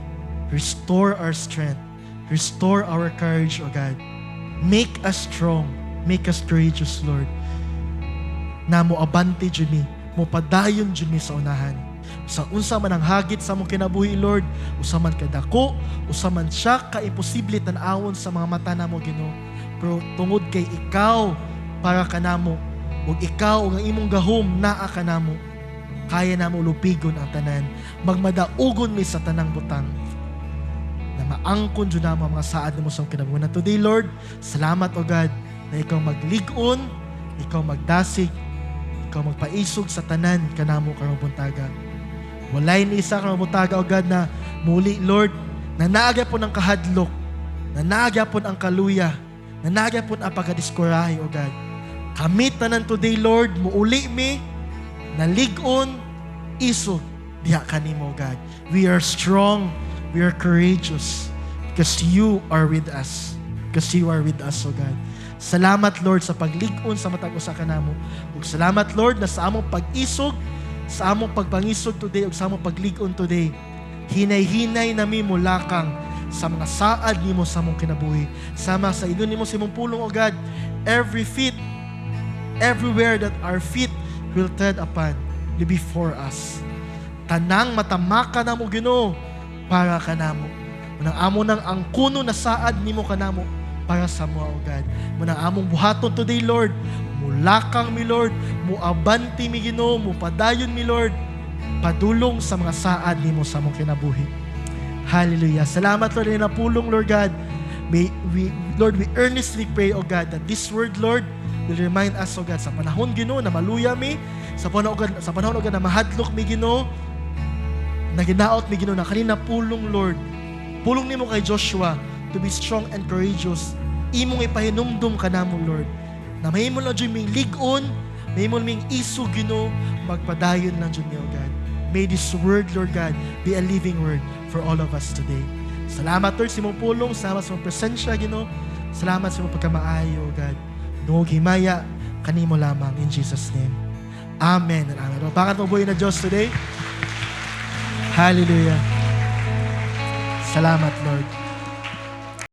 Restore our strength. Restore our courage, O God. Make us strong. Make us courageous, Lord. Na mo abante dyan mi, mo padayon dyan mi sa unahan. Sa unsa man ang hagit sa mong kinabuhi, Lord, usa man kadako, usa man siya ka-imposible tan-awon sa mga mata namo, Ginoo. Pero tungod kay ikaw para kanamo, ug ikaw ang imong gahom naa kanamo, kaya namo lupigon ang tanan, magmadaugon mi sa tanang butang, na maangkon jud namo ang mga saad nimo sa kinabuhi. Today, Lord, salamat, O God, na ikaw maglig-on, ikaw magdasig, ikaw magpaisog sa tanan kanamo karong buntaga. Walay ni isa karong buntaga, O God, na muli, Lord, na naagya po ng kahadlok, na naagya po ang kaluya, na naagya po ang pagkadiskorahe, O God. Kamit tanan today, Lord, muuli mi, nalig-on, isog, diha kanimo, O God. We are strong, we are courageous, because you are with us. Because you are with us, O God. Salamat, Lord, sa paglig-on sa matag usa kanamo. Ug salamat, Lord, na sa among pag-isog, sa among pagpangisog today, ug sa among paglig-on today, hinay-hinay nami mulakang sa mga saad nimo sa among kinabuhi. Sama sa ingon nimo sa imong pulong, O God, every feet, everywhere that our feet will tread upon, be before us. Tanang matamaka namo, Ginoo, para kanamo. Munang amo nang ang kuno na saad nimo kanamo para sa mo, O God. Munang among buhaton today, Lord, mulakang mi, Lord, muabanti mi, Ginoo, mupadayon mi, Lord, padulong sa mga saad nimo sa among kinabuhi. Hallelujah. Salamat, Lord, na pulong, Lord God. Lord, we earnestly pray, O God, that this word, Lord, will remind us, O God, sa panahon, Ginoo, na maluya mi, sa panahon, O God, na mahadlok mi, Ginoo, na ginaot mi, Ginoo, na kanina pulong, Lord. Pulong nimo kay Joshua to be strong and courageous. Imong ipahinumdum ka namo, Lord, na mahimo lang dyan ming lig-on, mahimo ming iso, Ginoo, magpadayon lang dyan mi, O God. May this word, Lord God, be a living word for all of us today. Salamat, Lord, sa imong pulong, salamat sa imong presensya, Ginoo. Salamat sa imong pagkamaayo, O God. Dungog himaya, kanimo lamang, in Jesus' name. Amen and amen. Bakit mo buhay na Diyos today? Hallelujah. Salamat, Lord.